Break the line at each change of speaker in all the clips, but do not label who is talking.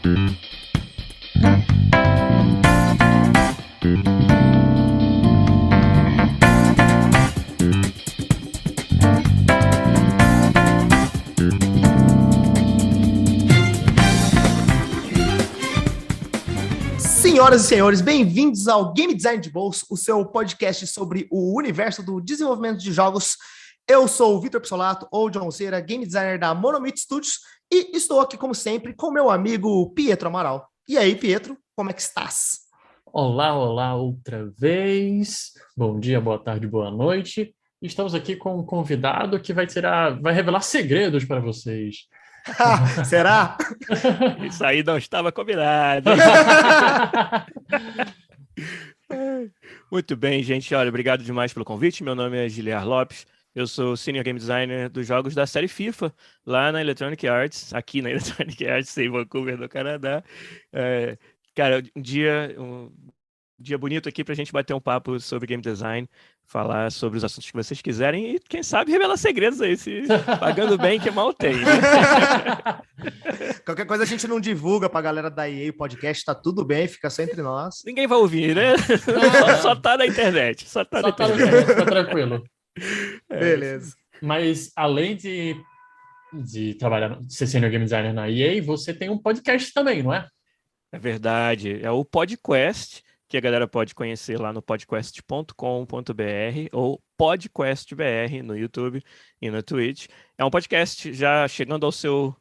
Senhoras e senhores, bem-vindos ao Game Design de Bolso, o seu podcast sobre o universo do desenvolvimento de jogos. Eu sou o Vitor Pissolato, ou John Cera, Game Designer da Monomyth Studios, e estou aqui, como sempre, com meu amigo Pietro Amaral. E aí, Pietro, como é que estás?
Olá, outra vez. Bom dia, boa tarde, boa noite. Estamos aqui com um convidado que vai revelar segredos para vocês.
Será?
Isso aí não estava combinado. Muito bem, gente. Olha, obrigado demais pelo convite. Meu nome é Giliar Lopes. Eu sou Senior Game Designer dos jogos da série FIFA, lá na Electronic Arts, aqui na Electronic Arts, em Vancouver, no Canadá. Cara, um dia bonito aqui pra gente bater um papo sobre game design, falar sobre os assuntos que vocês quiserem e, quem sabe, revelar segredos aí, se pagando bem que mal tem, né?
Qualquer coisa a gente não divulga pra galera da EA, o podcast, tá tudo bem, fica só entre nós.
Ninguém vai ouvir, né? Só tá na internet. Só tá
tranquilo.
Beleza.
Mas, além de trabalhar, de ser Senior Game Designer na EA, você tem um podcast também, não é?
É verdade. É o PodQuest, que a galera pode conhecer lá no podquest.com.br ou PodQuestBR no YouTube e no Twitch. É um podcast já chegando ao seu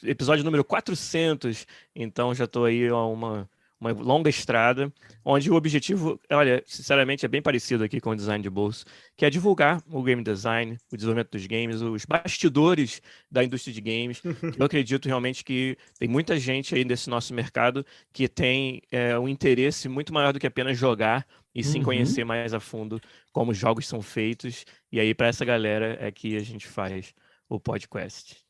episódio número 400, então já estou aí a uma longa estrada, onde o objetivo, olha, sinceramente é bem parecido aqui com o design de bolso, que é divulgar o game design, o desenvolvimento dos games, os bastidores da indústria de games. Eu acredito realmente que tem muita gente aí nesse nosso mercado que tem um interesse muito maior do que apenas jogar e sim conhecer mais a fundo como os jogos são feitos. E aí, para essa galera, é que a gente faz o podcast.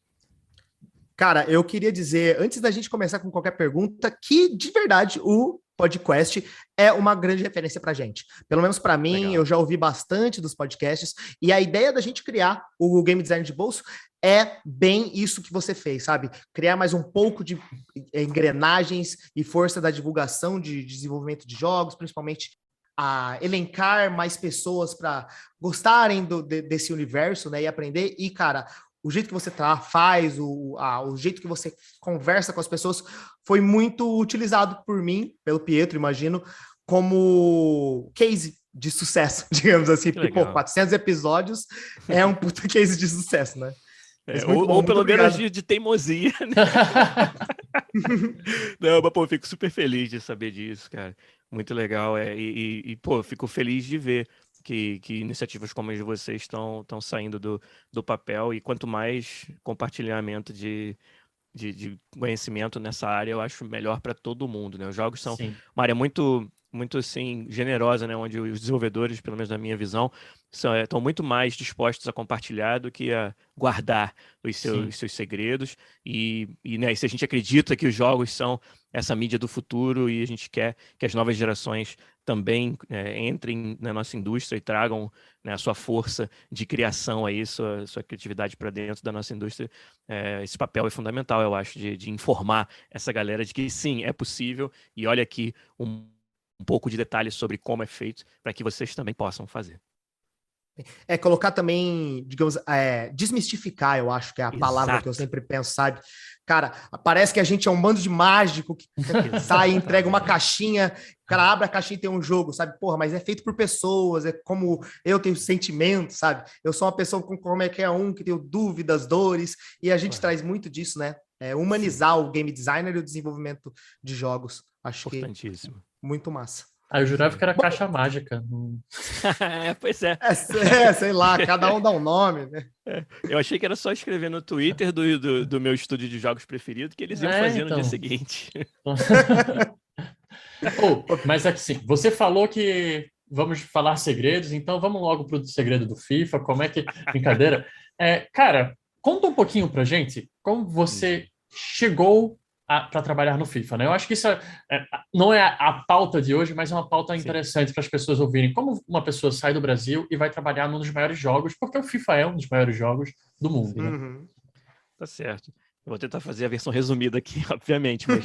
Cara, eu queria dizer, antes da gente começar com qualquer pergunta, que, de verdade, o podcast é uma grande referência pra gente. Pelo menos para mim,
Legal.
Eu já ouvi bastante dos podcasts, e a ideia da gente criar o Game Design de Bolso é bem isso que você fez, sabe? Criar mais um pouco de engrenagens e força da divulgação de desenvolvimento de jogos, principalmente a elencar mais pessoas para gostarem desse universo, né, e aprender. E, cara, o jeito que você faz, o jeito que você conversa com as pessoas foi muito utilizado por mim, pelo Pietro, imagino, como case de sucesso, digamos assim. Porque, 400 episódios é um puta case de sucesso, né?
Ou pelo menos de teimosia, né? Não, mas, pô, eu fico super feliz de saber disso, cara. Muito legal. Pô, eu fico feliz de ver que iniciativas como as de vocês estão saindo do papel, e quanto mais compartilhamento de conhecimento nessa área, eu acho melhor para todo mundo, né? Os jogos são uma área muito, muito assim, generosa, né? Onde os desenvolvedores, pelo menos na minha visão, estão muito mais dispostos a compartilhar do que a guardar os seus segredos. Né, e se a gente acredita que os jogos são essa mídia do futuro e a gente quer que as novas gerações também entrem na nossa indústria e tragam, né, a sua força de criação aí, sua criatividade para dentro da nossa indústria, esse papel é fundamental, eu acho, de informar essa galera de que sim, é possível, e olha aqui um pouco de detalhes sobre como é feito para que vocês também possam fazer.
Colocar também, digamos, desmistificar, eu acho que é a palavra que eu sempre penso, sabe? Cara, parece que a gente é um bando de mágico que sai, entrega uma caixinha, o cara abre a caixinha e tem um jogo, sabe? Porra, mas é feito por pessoas, é como eu tenho sentimentos, sabe? Eu sou uma pessoa como é que é que tenho dúvidas, dores, e a gente traz muito disso, né? Humanizar o game designer e o desenvolvimento de jogos. Acho que muito massa.
Eu jurava que era caixa mágica.
Pois é.
Sei lá, cada um dá um nome, né?
Eu achei que era só escrever no Twitter do meu estúdio de jogos preferido que eles iam fazer no dia seguinte.
Mas assim, você falou que vamos falar segredos, então vamos logo pro segredo do FIFA, como é que... Brincadeira. Cara, conta um pouquinho pra gente como você chegou para trabalhar no FIFA, né? Eu acho que isso não é a pauta de hoje, mas é uma pauta interessante para as pessoas ouvirem. Como uma pessoa sai do Brasil e vai trabalhar num dos maiores jogos, porque o FIFA é um dos maiores jogos do mundo, né?
Tá certo. Eu vou tentar fazer a versão resumida aqui, obviamente, mas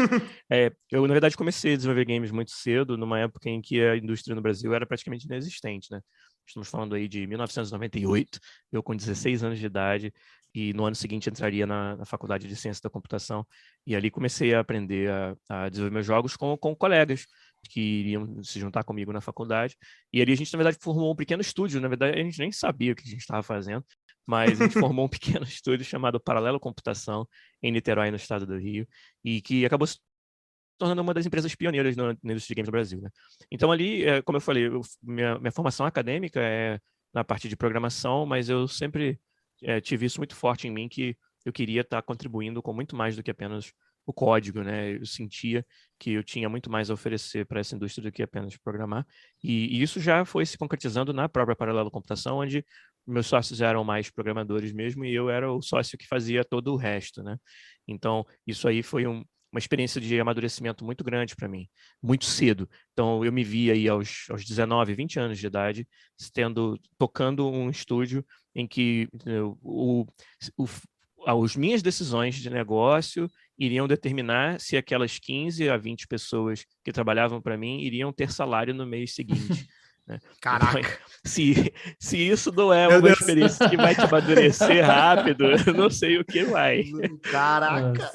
eu, na verdade, comecei a desenvolver games muito cedo, numa época em que a indústria no Brasil era praticamente inexistente, né? Estamos falando aí de 1998, eu com 16 anos de idade, e no ano seguinte entraria na Faculdade de Ciência da Computação, e ali comecei a aprender a desenvolver meus jogos com colegas que iriam se juntar comigo na faculdade, e ali a gente, na verdade, formou um pequeno estúdio, na verdade, a gente nem sabia o que a gente estava fazendo, mas a gente formou um pequeno estúdio chamado Paralelo Computação, em Niterói, no estado do Rio, e que acabou se tornando uma das empresas pioneiras na indústria de games no Brasil, né? Então ali, como eu falei, minha formação acadêmica é na parte de programação, mas eu sempre tive isso muito forte em mim, que eu queria estar contribuindo com muito mais do que apenas o código, né? Eu sentia que eu tinha muito mais a oferecer para essa indústria do que apenas programar, e isso já foi se concretizando na própria Paralelo Computação, onde meus sócios eram mais programadores mesmo, e eu era o sócio que fazia todo o resto, né? Então, isso aí foi uma experiência de amadurecimento muito grande para mim, muito cedo. Então, eu me vi aí aos 19, 20 anos de idade, tocando um estúdio em que as minhas decisões de negócio iriam determinar se aquelas 15 a 20 pessoas que trabalhavam para mim iriam ter salário no mês seguinte. Né?
Caraca.
Então, se isso não é uma experiência que vai te amadurecer rápido, eu não sei o que vai.
Caraca!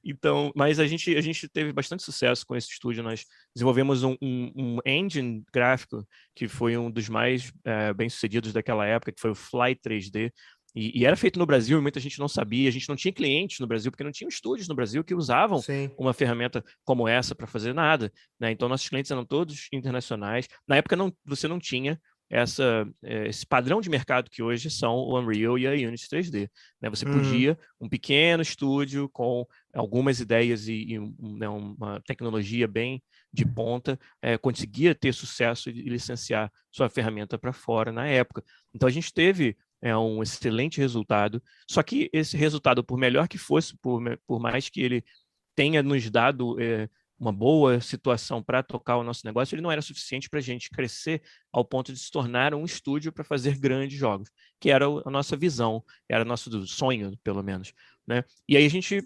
Então, mas a gente teve bastante sucesso com esse estúdio. Nós desenvolvemos um engine gráfico que foi um dos mais bem-sucedidos daquela época, que foi o Fly 3D. E era feito no Brasil e muita gente não sabia. A gente não tinha clientes no Brasil, porque não tinha estúdios no Brasil que usavam uma ferramenta como essa para fazer nada, né? Então, nossos clientes eram todos internacionais. Na época, você não tinha esse padrão de mercado que hoje são o Unreal e a Unity 3D. Né? Você podia, um pequeno estúdio com algumas ideias e né, uma tecnologia bem de ponta, conseguia ter sucesso e licenciar sua ferramenta para fora na época. Então, a gente teve um excelente resultado, só que esse resultado, por melhor que fosse, por mais que ele tenha nos dado uma boa situação para tocar o nosso negócio, ele não era suficiente para a gente crescer ao ponto de se tornar um estúdio para fazer grandes jogos, que era a nossa visão, era nosso sonho, pelo menos. Né? E aí a gente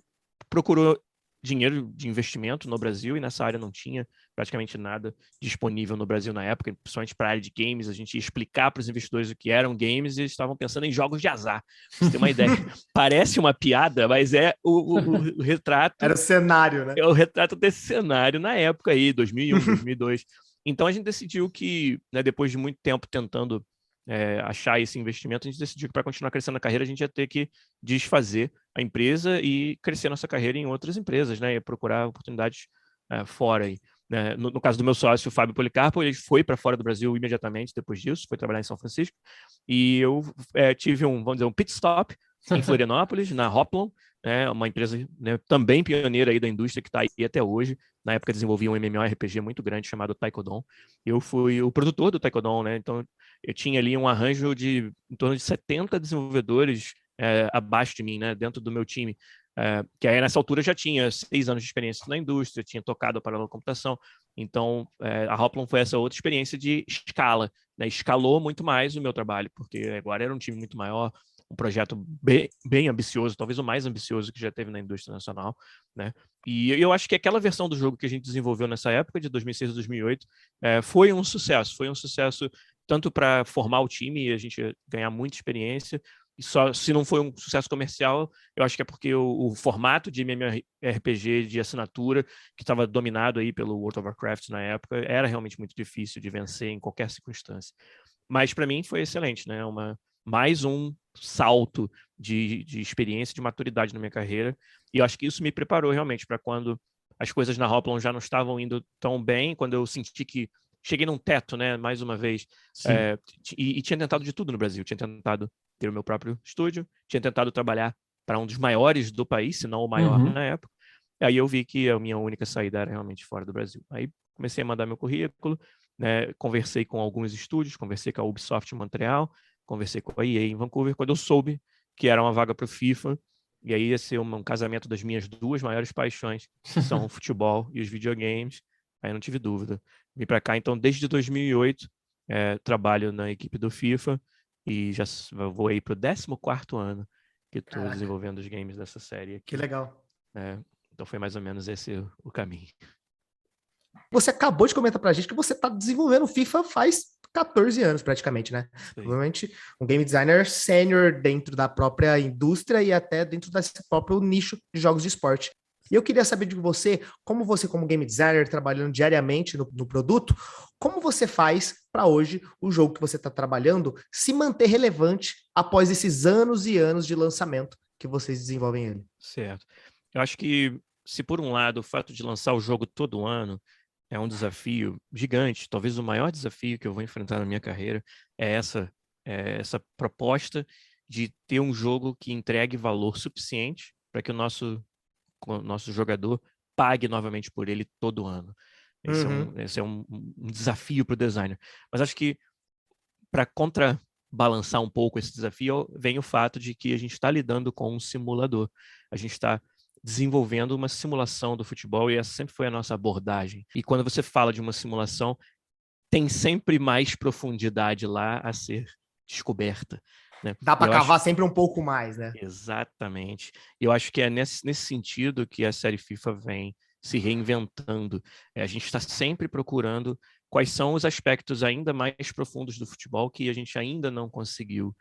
procurou dinheiro de investimento no Brasil, e nessa área não tinha praticamente nada disponível no Brasil na época, principalmente para a área de games. A gente ia explicar para os investidores o que eram games e eles estavam pensando em jogos de azar. Pra você ter uma ideia. Parece uma piada, mas é o retrato...
Era o cenário, né?
É o retrato desse cenário na época aí, 2001, 2002. Então a gente decidiu que, né, depois de muito tempo tentando achar esse investimento, a gente decidiu que para continuar crescendo a carreira, a gente ia ter que desfazer a empresa e crescer nossa carreira em outras empresas, né? E procurar oportunidades fora aí. Né? No caso do meu sócio, o Fábio Policarpo, ele foi para fora do Brasil imediatamente depois disso, foi trabalhar em São Francisco, e eu tive vamos dizer, um pit stop em Florianópolis, na Hoplon, né? Uma empresa, né, também pioneira aí da indústria, que está aí até hoje. Na época desenvolvia um MMORPG muito grande chamado Taekwondo. Eu fui o produtor do Taekwondo, né? Então eu tinha ali um arranjo de em torno de 70 desenvolvedores abaixo de mim, né? Dentro do meu time. Que aí nessa altura já tinha 6 anos de experiência na indústria, tinha tocado a paralelo computação. Então a Hoplon foi essa outra experiência de escala, né? Escalou muito mais o meu trabalho, porque agora era um time muito maior, um projeto bem ambicioso, talvez o mais ambicioso que já teve na indústria nacional, né? E eu acho que aquela versão do jogo que a gente desenvolveu nessa época, de 2006 a 2008, foi um sucesso tanto para formar o time e a gente ganhar muita experiência, e só se não foi um sucesso comercial, eu acho que é porque o formato de MMORPG de assinatura, que estava dominado aí pelo World of Warcraft na época, era realmente muito difícil de vencer em qualquer circunstância. Mas para mim foi excelente, né? Mais um salto de experiência, de maturidade na minha carreira, e eu acho que isso me preparou realmente para quando as coisas na Hoplon já não estavam indo tão bem, quando eu senti que cheguei num teto, né, mais uma vez, e tinha tentado de tudo no Brasil, tinha tentado ter o meu próprio estúdio, tinha tentado trabalhar para um dos maiores do país, se não o maior na época, aí eu vi que a minha única saída era realmente fora do Brasil. Aí comecei a mandar meu currículo, né, conversei com alguns estúdios, conversei com a Ubisoft em Montreal, conversei com a EA em Vancouver, quando eu soube que era uma vaga para o FIFA, e aí ia ser um casamento das minhas duas maiores paixões, que são o futebol e os videogames, aí não tive dúvida. Vim para cá, então, desde 2008, trabalho na equipe do FIFA, e já vou aí para o 14º ano que estou
Caraca.
desenvolvendo os games dessa série aqui.
Que legal.
Então foi mais ou menos esse o caminho.
Você acabou de comentar pra gente que você tá desenvolvendo FIFA faz 14 anos praticamente, né?
Sim.
Provavelmente um game designer sênior dentro da própria indústria e até dentro desse próprio nicho de jogos de esporte. E eu queria saber de você, como game designer, trabalhando diariamente no produto, como você faz para hoje o jogo que você está trabalhando se manter relevante após esses anos e anos de lançamento que vocês desenvolvem ele?
Certo. Eu acho que, se por um lado o fato de lançar o jogo todo ano é um desafio gigante, talvez o maior desafio que eu vou enfrentar na minha carreira é essa proposta de ter um jogo que entregue valor suficiente para que o nosso jogador pague novamente por ele todo ano. Esse é um desafio para o designer. Mas acho que para contrabalançar um pouco esse desafio, vem o fato de que a gente está lidando com um simulador. A gente está desenvolvendo uma simulação do futebol e essa sempre foi a nossa abordagem. E quando você fala de uma simulação, tem sempre mais profundidade lá a ser descoberta. Né?
Dá para cavar sempre um pouco mais, né?
Exatamente. Eu acho que é nesse sentido que a série FIFA vem se reinventando. A gente está sempre procurando quais são os aspectos ainda mais profundos do futebol que a gente ainda não conseguiu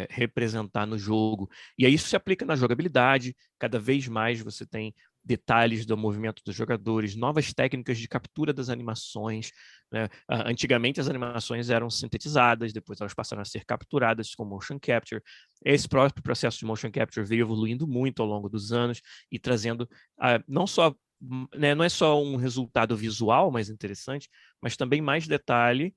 representar no jogo. E aí isso se aplica na jogabilidade. Cada vez mais você tem detalhes do movimento dos jogadores, novas técnicas de captura das animações. Né? Antigamente as animações eram sintetizadas, depois elas passaram a ser capturadas com motion capture. Esse próprio processo de motion capture veio evoluindo muito ao longo dos anos e trazendo não só, né, não é só um resultado visual mais interessante, mas também mais detalhe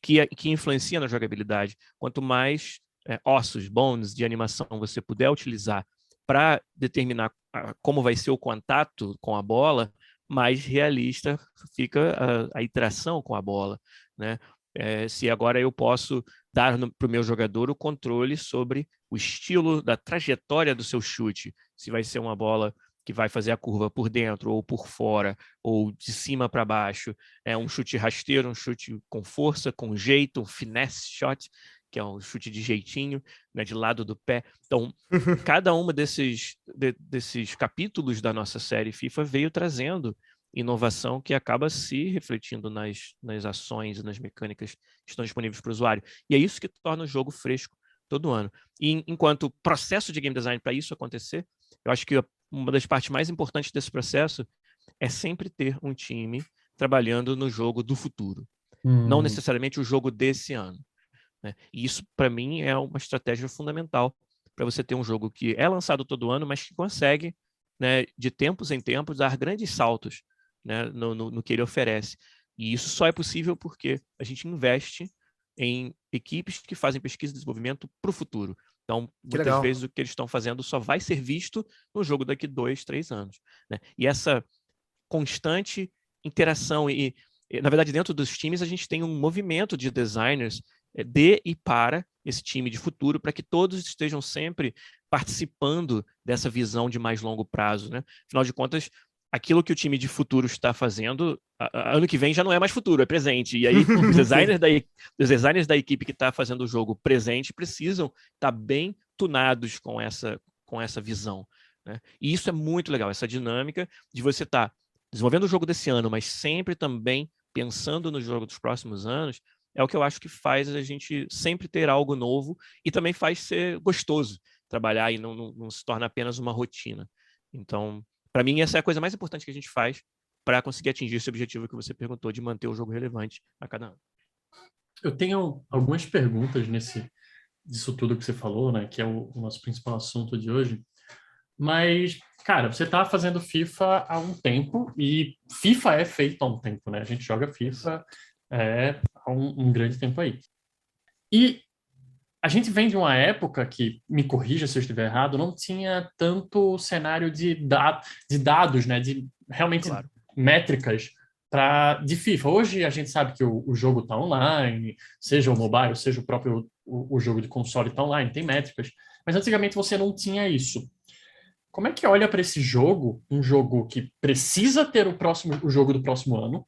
que influencia na jogabilidade. Quanto mais ossos, bones de animação você puder utilizar para determinar como vai ser o contato com a bola, mais realista fica a interação com a bola. Né? Se agora eu posso dar para o meu jogador o controle sobre o estilo da trajetória do seu chute, se vai ser uma bola que vai fazer a curva por dentro ou por fora, ou de cima para baixo, um chute rasteiro, um chute com força, com jeito, um finesse shot, que é um chute de jeitinho, né, de lado do pé. Então, cada uma desses capítulos da nossa série FIFA veio trazendo inovação que acaba se refletindo nas ações e nas mecânicas que estão disponíveis para o usuário. E é isso que torna o jogo fresco todo ano. E enquanto processo de game design para isso acontecer, eu acho que uma das partes mais importantes desse processo é sempre ter um time trabalhando no jogo do futuro. Não necessariamente o jogo desse ano. Né? E isso, para mim, é uma estratégia fundamental para você ter um jogo que é lançado todo ano, mas que consegue, né, de tempos em tempos, dar grandes saltos, né, no que ele oferece. E isso só é possível porque a gente investe em equipes que fazem pesquisa e desenvolvimento para o futuro. Então, muitas vezes o que eles estão fazendo só vai ser visto no jogo daqui 2, 3 anos. Né? E essa constante interação e, na verdade, dentro dos times, a gente tem um movimento de designers de e para esse time de futuro, para que todos estejam sempre participando dessa visão de mais longo prazo. Né? Afinal de contas, aquilo que o time de futuro está fazendo, ano que vem já não é mais futuro, é presente. E aí os designers da equipe que está fazendo o jogo presente precisam estar bem tunados com essa visão. Né? E isso é muito legal, essa dinâmica de você estar desenvolvendo o jogo desse ano, mas sempre também pensando no jogo dos próximos anos, é o que eu acho que faz a gente sempre ter algo novo e também faz ser gostoso trabalhar e não se torna apenas uma rotina. Então, para mim, essa é a coisa mais importante que a gente faz para conseguir atingir esse objetivo que você perguntou, de manter o jogo relevante a cada ano.
Eu tenho algumas perguntas disso tudo que você falou, né, que é o nosso principal assunto de hoje. Mas, cara, você está fazendo FIFA há um tempo e FIFA é feito há um tempo, né? A gente joga FIFA há um grande tempo aí. E a gente vem de uma época que, me corrija se eu estiver errado, não tinha tanto cenário de dados, né? De realmente métricas de FIFA. Hoje a gente sabe que o jogo está online, seja o mobile, seja o próprio o jogo de console está online, tem métricas. Mas antigamente você não tinha isso. Como é que olha para esse jogo, um jogo que precisa ter o jogo do próximo ano?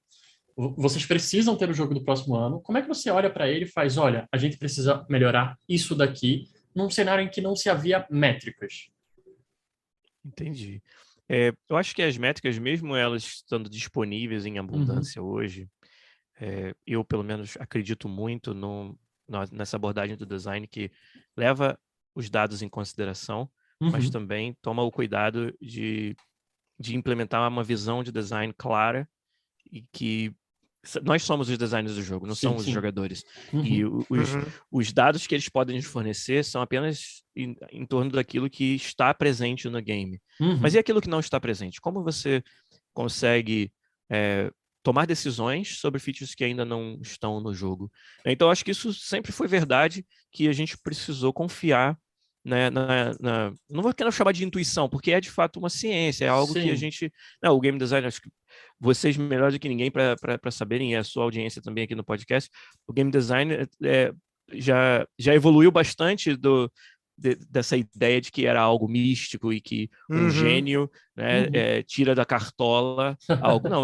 Vocês precisam ter o jogo do próximo ano. Como é que você olha para ele e faz, olha, a gente precisa melhorar isso daqui num cenário em que não se havia métricas.
Entendi. Eu acho que as métricas, mesmo elas estando disponíveis em abundância hoje, eu, pelo menos, acredito muito nessa abordagem do design que leva os dados em consideração, mas também toma o cuidado de implementar uma visão de design clara e que nós somos os designers do jogo, não
Sim,
somos os
sim.
jogadores. E
Uhum.
os dados que eles podem nos fornecer são apenas em torno daquilo que está presente no game. Mas e aquilo que não está presente? Como você consegue tomar decisões sobre features que ainda não estão no jogo? Então, acho que isso sempre foi verdade, que a gente precisou confiar, né, não vou querer chamar de intuição, porque é de fato uma ciência, é algo que a
Sim.
gente... Não, o game design, acho que vocês melhor do que ninguém para saberem, e a sua audiência também aqui no podcast, o game design já evoluiu bastante dessa ideia de que era algo místico e que um gênio, né, tira da cartola algo. Não,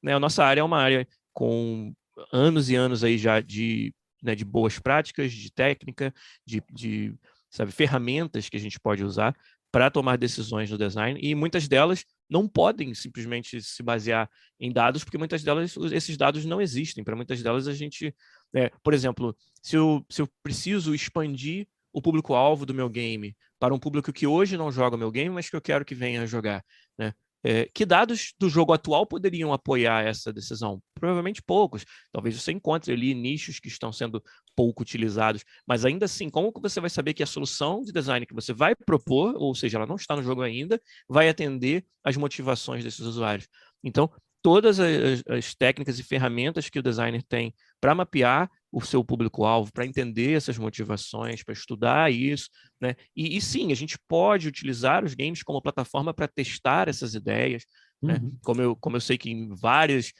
né, a nossa área é uma área com anos e anos aí já né, de boas práticas, de técnica, sabe, ferramentas que a gente pode usar para tomar decisões no design, e muitas delas não podem simplesmente se basear em dados, porque muitas delas, esses dados não existem. Para muitas delas, a gente... por exemplo, se eu preciso expandir o público-alvo do meu game para um público que hoje não joga o meu game, mas que eu quero que venha jogar, né? Que dados do jogo atual poderiam apoiar essa decisão? Provavelmente poucos. Talvez você encontre ali nichos que estão sendo pouco utilizados, mas ainda assim, como que você vai saber que a solução de design que você vai propor, ou seja, ela não está no jogo ainda, vai atender às motivações desses usuários? Então, todas as técnicas e ferramentas que o designer tem para mapear o seu público-alvo, para entender essas motivações, para estudar isso, né? E sim, a gente pode utilizar os games como plataforma para testar essas ideias, né? Como eu sei que em várias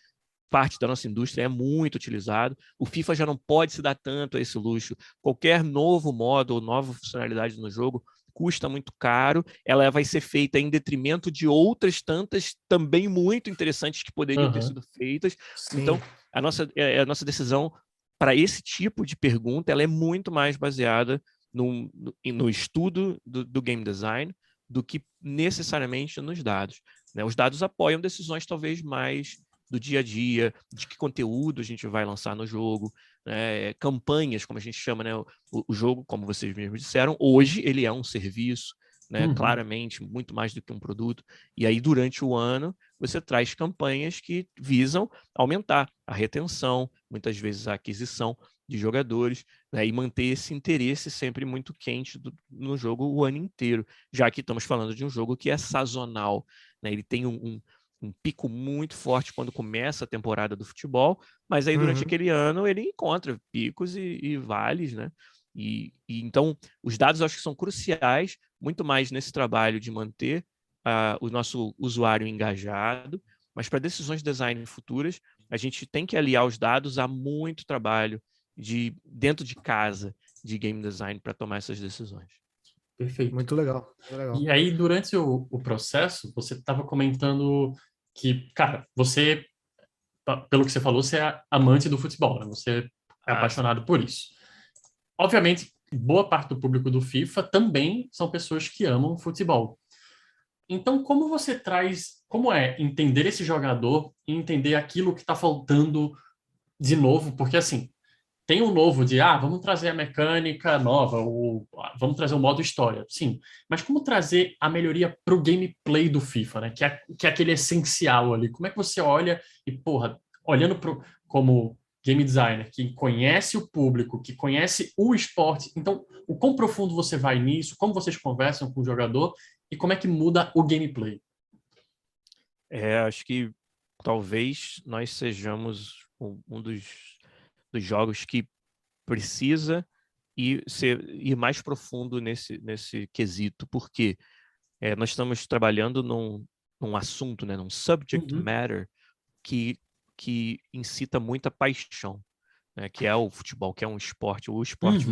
partes da nossa indústria é muito utilizado. O FIFA já não pode se dar tanto a esse luxo. Qualquer novo modo ou nova funcionalidade no jogo custa muito caro, ela vai ser feita em detrimento de outras tantas também muito interessantes que poderiam ter sido feitas.
Sim.
Então, a nossa decisão para esse tipo de pergunta, ela é muito mais baseada no estudo do game design do que necessariamente nos dados, né? Os dados apoiam decisões talvez mais do dia a dia, de que conteúdo a gente vai lançar no jogo, né? Campanhas, como a gente chama, né? O jogo, como vocês mesmos disseram, hoje ele é um serviço, né? Claramente, muito mais do que um produto. E aí, durante o ano, você traz campanhas que visam aumentar a retenção, muitas vezes a aquisição de jogadores, né, e manter esse interesse sempre muito quente no jogo o ano inteiro, já que estamos falando de um jogo que é sazonal, né? Ele tem um pico muito forte quando começa a temporada do futebol, mas aí durante aquele ano ele encontra picos e vales, né? Então os dados eu acho que são cruciais, muito mais nesse trabalho de manter o nosso usuário engajado, mas para decisões de design futuras, a gente tem que aliar os dados a muito trabalho dentro de casa de game design para tomar essas decisões.
Perfeito.
Muito legal. Muito legal.
E aí, durante o processo, você estava comentando que, cara, você, pelo que você falou, você é amante do futebol, né? Você é apaixonado por isso. Obviamente, boa parte do público do FIFA também são pessoas que amam futebol. Então, como você traz, como é entender esse jogador e entender aquilo que está faltando de novo? Porque, assim, tem um novo de, vamos trazer a mecânica nova, ou vamos trazer o modo história. Sim, mas como trazer a melhoria para o gameplay do FIFA, né? Que é aquele essencial ali. Como é que você olha e, porra, olhando como game designer, que conhece o público, que conhece o esporte, então, o quão profundo você vai nisso, como vocês conversam com o jogador e como é que muda o gameplay?
Acho que talvez nós sejamos um dos jogos que precisa ir mais profundo nesse quesito, porque nós estamos trabalhando num assunto, né, num subject matter que incita muita paixão, né, que é o futebol, que é um esporte, o esporte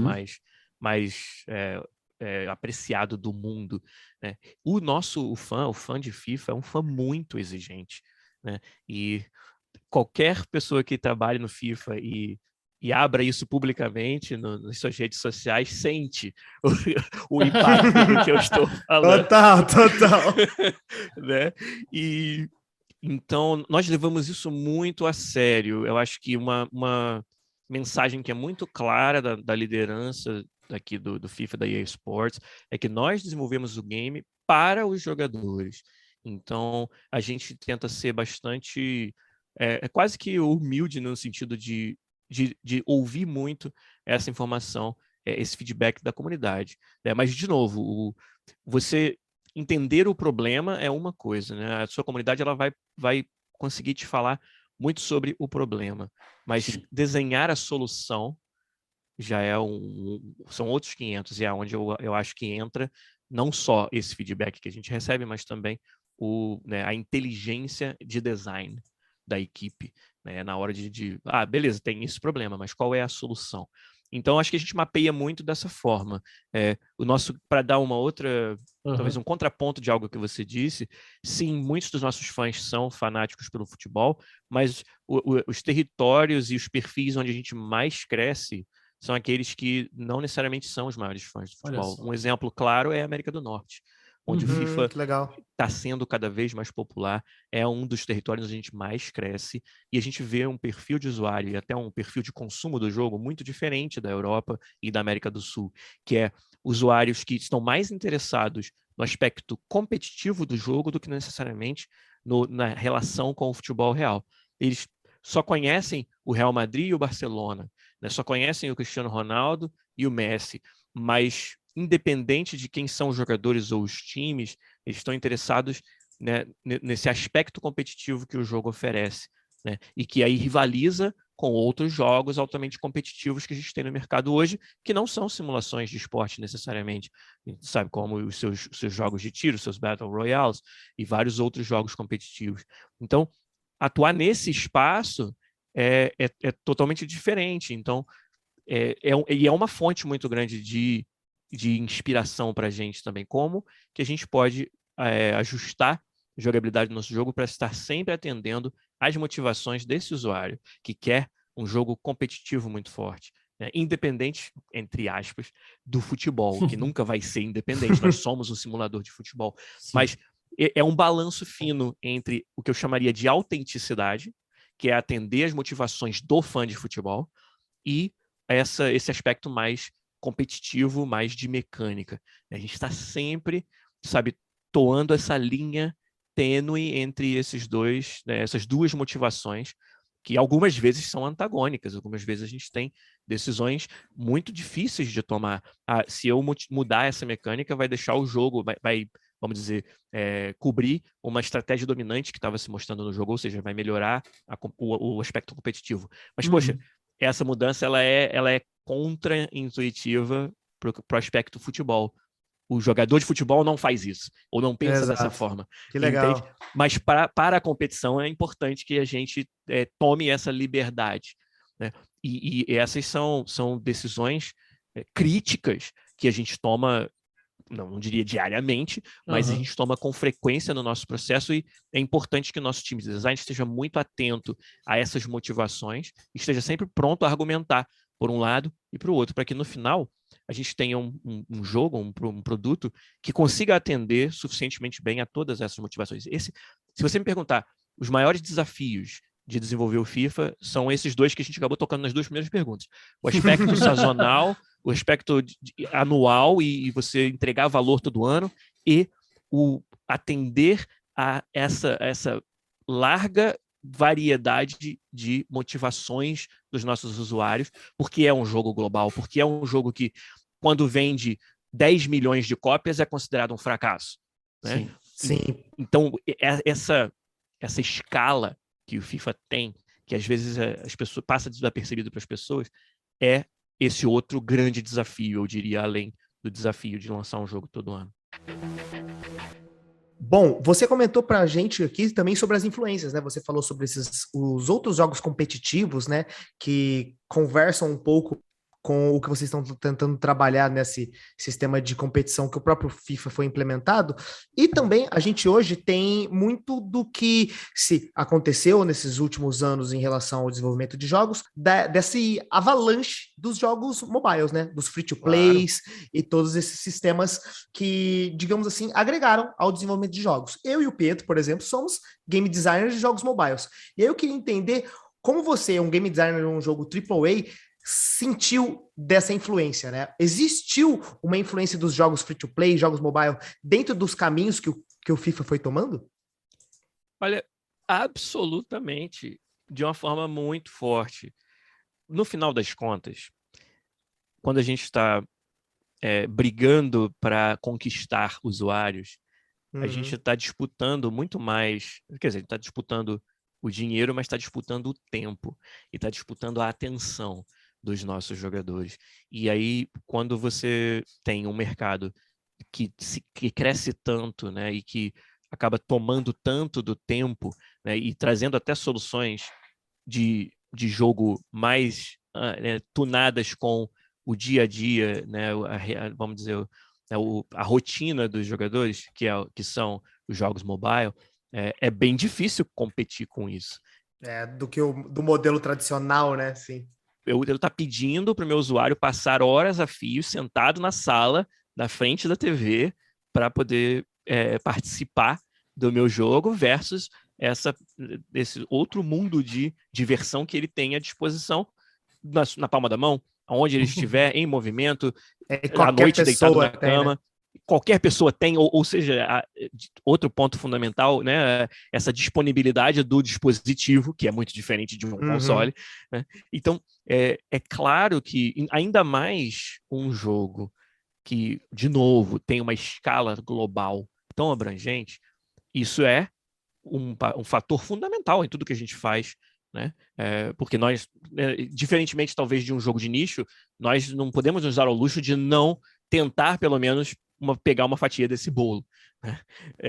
mais apreciado do mundo, né? O fã de FIFA é um fã muito exigente, né? E qualquer pessoa que trabalhe no FIFA e e abra isso publicamente nas suas redes sociais, sente o impacto do que eu estou falando.
Total.
Né? E então nós levamos isso muito a sério. Eu acho que uma mensagem que é muito clara da liderança aqui do FIFA, da EA Sports, é que nós desenvolvemos o game para os jogadores. Então, a gente tenta ser bastante, quase que humilde no sentido de ouvir muito essa informação, esse feedback da comunidade. Né? Mas, de novo, você entender o problema é uma coisa, né? A sua comunidade ela vai conseguir te falar muito sobre o problema, mas desenhar a solução já são outros 500, e é onde eu acho que entra não só esse feedback que a gente recebe, mas também a inteligência de design da equipe, né? Na hora beleza, tem esse problema, mas qual é a solução? Então, acho que a gente mapeia muito dessa forma. Para dar uma outra, talvez um contraponto de algo que você disse, sim, muitos dos nossos fãs são fanáticos pelo futebol, mas os territórios e os perfis onde a gente mais cresce são aqueles que não necessariamente são os maiores fãs do futebol. Um exemplo claro é a América do Norte, onde o FIFA está sendo cada vez mais popular, é um dos territórios onde a gente mais cresce, e a gente vê um perfil de usuário e até um perfil de consumo do jogo muito diferente da Europa e da América do Sul, que é usuários que estão mais interessados no aspecto competitivo do jogo do que necessariamente na relação com o futebol real. Eles só conhecem o Real Madrid e o Barcelona, né? Só conhecem o Cristiano Ronaldo e o Messi, mas independente de quem são os jogadores ou os times, eles estão interessados, né, nesse aspecto competitivo que o jogo oferece, né? E que aí rivaliza com outros jogos altamente competitivos que a gente tem no mercado hoje, que não são simulações de esporte necessariamente, sabe, como os seus jogos de tiro, seus Battle Royales e vários outros jogos competitivos. Então, atuar nesse espaço é totalmente diferente. Então, é uma fonte muito grande de inspiração para a gente também. Como que a gente pode ajustar a jogabilidade do nosso jogo para estar sempre atendendo às motivações desse usuário que quer um jogo competitivo muito forte, né? Independente, entre aspas, do futebol, que nunca vai ser independente. Nós somos um simulador de futebol. Sim. Mas é um balanço fino entre o que eu chamaria de autenticidade, que é atender às motivações do fã de futebol, e esse aspecto mais competitivo, mais de mecânica. A gente está sempre, sabe, toando essa linha tênue entre esses dois, né, essas duas motivações, que algumas vezes são antagônicas, algumas vezes a gente tem decisões muito difíceis de tomar. Se eu mudar essa mecânica, vai deixar o jogo, vai vamos dizer, cobrir uma estratégia dominante que estava se mostrando no jogo, ou seja, vai melhorar o aspecto competitivo. Mas, poxa, essa mudança ela é contra-intuitiva para o aspecto futebol. O jogador de futebol não faz isso, ou não pensa dessa forma.
Que legal.
Entende? Mas para a competição é importante que a gente tome essa liberdade, né? E essas são decisões críticas que a gente toma, não diria diariamente, mas a gente toma com frequência no nosso processo, e é importante que o nosso time de design esteja muito atento a essas motivações e esteja sempre pronto a argumentar por um lado e para o outro, para que no final a gente tenha um jogo, um produto que consiga atender suficientemente bem a todas essas motivações. Se você me perguntar, os maiores desafios de desenvolver o FIFA são esses dois que a gente acabou tocando nas duas primeiras perguntas. O aspecto sazonal, o aspecto anual e você entregar valor todo ano, e o atender a essa larga variedade de motivações dos nossos usuários, porque é um jogo global, porque é um jogo que, quando vende 10 milhões de cópias, é considerado um fracasso, né?
Sim.
Então, essa escala que o FIFA tem, que às vezes as pessoas passa desapercebido para as pessoas, é esse outro grande desafio, eu diria, além do desafio de lançar um jogo todo ano.
Bom, você comentou para a gente aqui também sobre as influências, né? Você falou sobre os outros jogos competitivos, né? Que conversam um pouco com o que vocês estão tentando trabalhar nesse sistema de competição que o próprio FIFA foi implementado. E também a gente hoje tem muito do que se aconteceu nesses últimos anos em relação ao desenvolvimento de jogos, desse avalanche dos jogos mobiles, né? Dos free-to-plays e todos esses sistemas que, digamos assim, agregaram ao desenvolvimento de jogos. Eu e o Pietro, por exemplo, somos game designers de jogos mobiles. E aí eu queria entender como você, um game designer de um jogo AAA, sentiu dessa influência, né? Existiu uma influência dos jogos free-to-play, jogos mobile, dentro dos caminhos que o FIFA foi tomando?
Olha, absolutamente, de uma forma muito forte. No final das contas, quando a gente está brigando para conquistar usuários, a gente está disputando muito mais, quer dizer, a gente está disputando o dinheiro, mas está disputando o tempo e está disputando a atenção dos nossos jogadores. E aí, quando você tem um mercado que cresce tanto, né, e que acaba tomando tanto do tempo, né, e trazendo até soluções de jogo mais tunadas com o dia a dia, né, vamos dizer, a rotina dos jogadores, que são os jogos mobile, é bem difícil competir com isso.
Do que do modelo tradicional, né? Sim.
Eu estou pedindo para o meu usuário passar horas a fio sentado na sala, na frente da TV, para poder participar do meu jogo versus esse outro mundo de diversão que ele tem à disposição na palma da mão, onde ele estiver, em movimento, à noite deitado na cama. Né? Qualquer pessoa tem, ou seja, outro ponto fundamental, né, essa disponibilidade do dispositivo, que é muito diferente de um console. Né? Então, é claro que, ainda mais um jogo que, de novo, tem uma escala global tão abrangente, isso é um fator fundamental em tudo que a gente faz. Né? Porque nós, diferentemente talvez de um jogo de nicho, nós não podemos nos dar ao luxo de não tentar, pelo menos, pegar uma fatia desse bolo. Né?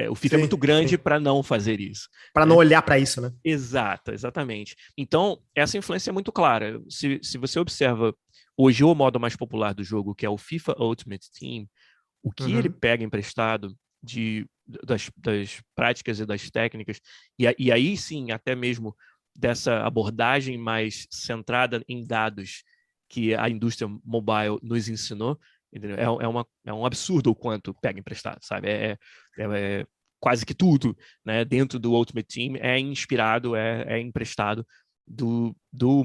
O FIFA é muito grande para não fazer isso.
Para não olhar para isso, né?
Exatamente. Então, essa influência é muito clara. Se você observa hoje o modo mais popular do jogo, que é o FIFA Ultimate Team, o que ele pega emprestado das práticas e das técnicas, e aí sim, até mesmo dessa abordagem mais centrada em dados que a indústria mobile nos ensinou, é um absurdo o quanto pega emprestado, sabe? Quase que tudo, né, dentro do Ultimate Team é inspirado, é emprestado do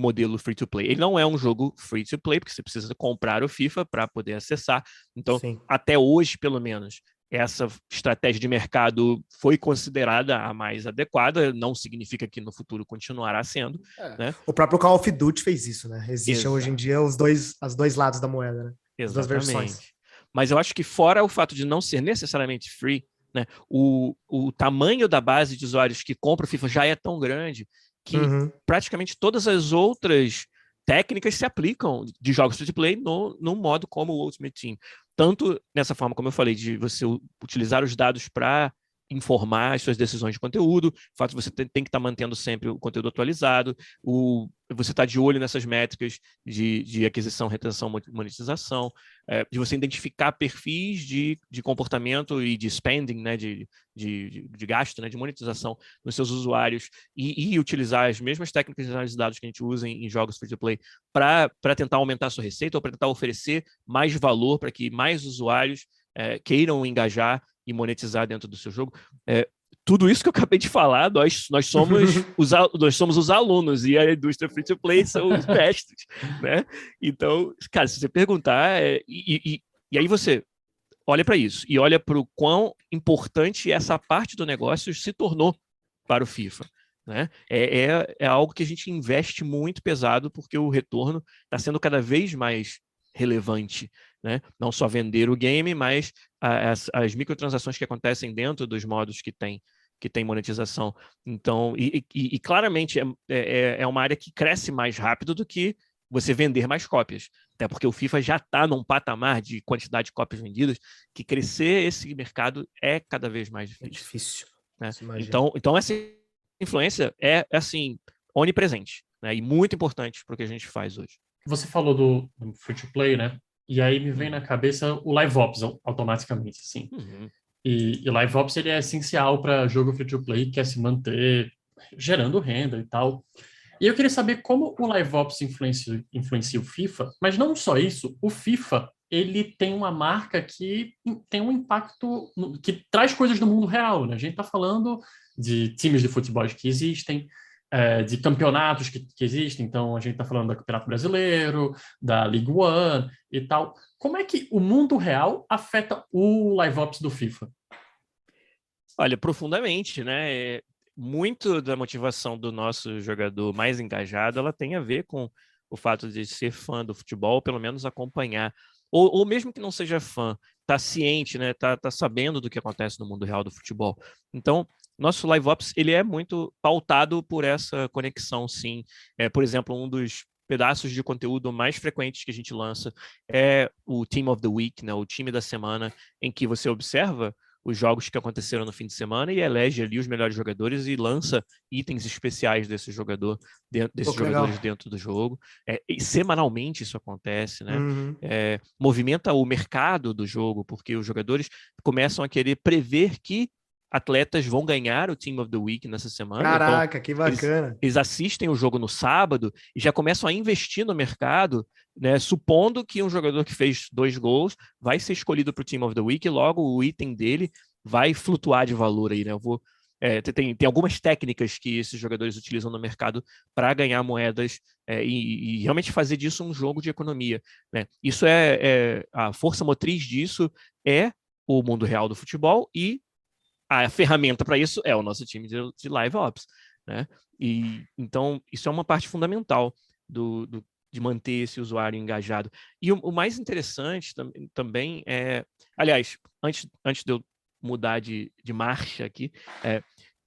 modelo free-to-play. Ele não é um jogo free-to-play, porque você precisa comprar o FIFA para poder acessar. Então, até hoje, pelo menos, essa estratégia de mercado foi considerada a mais adequada, não significa que no futuro continuará sendo. Né?
O próprio Call of Duty fez isso, né? Existe hoje em dia os dois lados da moeda, né? As duas versões.
Mas eu acho que fora o fato de não ser necessariamente free, né, o tamanho da base de usuários que compra o FIFA já é tão grande que praticamente todas as outras técnicas se aplicam de jogos free-to-play no modo como o Ultimate Team. Tanto nessa forma, como eu falei, de você utilizar os dados para informar as suas decisões de conteúdo, o fato de você tem que estar mantendo sempre o conteúdo atualizado, você está de olho nessas métricas de aquisição, retenção, monetização, de você identificar perfis de comportamento e de spending, né, de gasto, né, de monetização nos seus usuários e utilizar as mesmas técnicas de análise de dados que a gente usa em jogos free-to-play para tentar aumentar a sua receita ou para tentar oferecer mais valor para que mais usuários queiram engajar e monetizar dentro do seu jogo. Tudo isso que eu acabei de falar, nós somos os alunos e a indústria free-to-play são os mestres, né? Então, cara, se você perguntar, e aí você olha para isso e olha para o quão importante essa parte do negócio se tornou para o FIFA. Né? É algo que a gente investe muito pesado porque o retorno está sendo cada vez mais relevante, né? Não só vender o game, mas as microtransações que acontecem dentro dos modos que tem monetização. Então, e claramente é uma área que cresce mais rápido do que você vender mais cópias. Até porque o FIFA já está num patamar de quantidade de cópias vendidas que crescer esse mercado é cada vez mais difícil.
É difícil.
Né? Então, essa influência é assim, onipresente, né? E muito importante para o que a gente faz hoje.
você falou do free-to-play, né? E aí me vem na cabeça o Live Ops automaticamente, assim.
Uhum.
E Live Ops ele é essencial para jogo free-to-play que quer se manter gerando renda e tal. E eu queria saber como o Live Ops influencia o FIFA, mas não só isso, o FIFA ele tem uma marca que tem um impacto que traz coisas do mundo real, né? A gente está falando de times de futebol que existem, de campeonatos que existem, então a gente está falando do Campeonato Brasileiro, da League One e tal. Como é que o mundo real afeta o Live Ops do FIFA?
Olha, profundamente, né? Muito da motivação do nosso jogador mais engajado, ela tem a ver com o fato de ser fã do futebol, pelo menos acompanhar, ou mesmo que não seja fã, tá ciente, né? Tá sabendo do que acontece no mundo real do futebol. Então, nosso Live Ops, ele é muito pautado por essa conexão, sim. Por exemplo, um dos pedaços de conteúdo mais frequentes que a gente lança é o Team of the Week, né? O time da semana, em que você observa os jogos que aconteceram no fim de semana e elege ali os melhores jogadores e lança itens especiais desse jogador, desses jogadores dentro do jogo. E semanalmente isso acontece, né?
Uhum.
Movimenta o mercado do jogo, porque os jogadores começam a querer prever que atletas vão ganhar o Team of the Week nessa semana.
Caraca,
então,
que bacana.
eles assistem o jogo no sábado e já começam a investir no mercado, né, supondo que um jogador que fez 2 gols vai ser escolhido para o Team of the Week e logo o item dele vai flutuar de valor aí, né? Tem algumas técnicas que esses jogadores utilizam no mercado para ganhar moedas e realmente fazer disso um jogo de economia, né? Isso a força motriz disso é o mundo real do futebol e a ferramenta para isso é o nosso time de Live Ops, né? E então isso é uma parte fundamental de manter esse usuário engajado. E o mais interessante também aliás, antes de eu mudar de marcha aqui,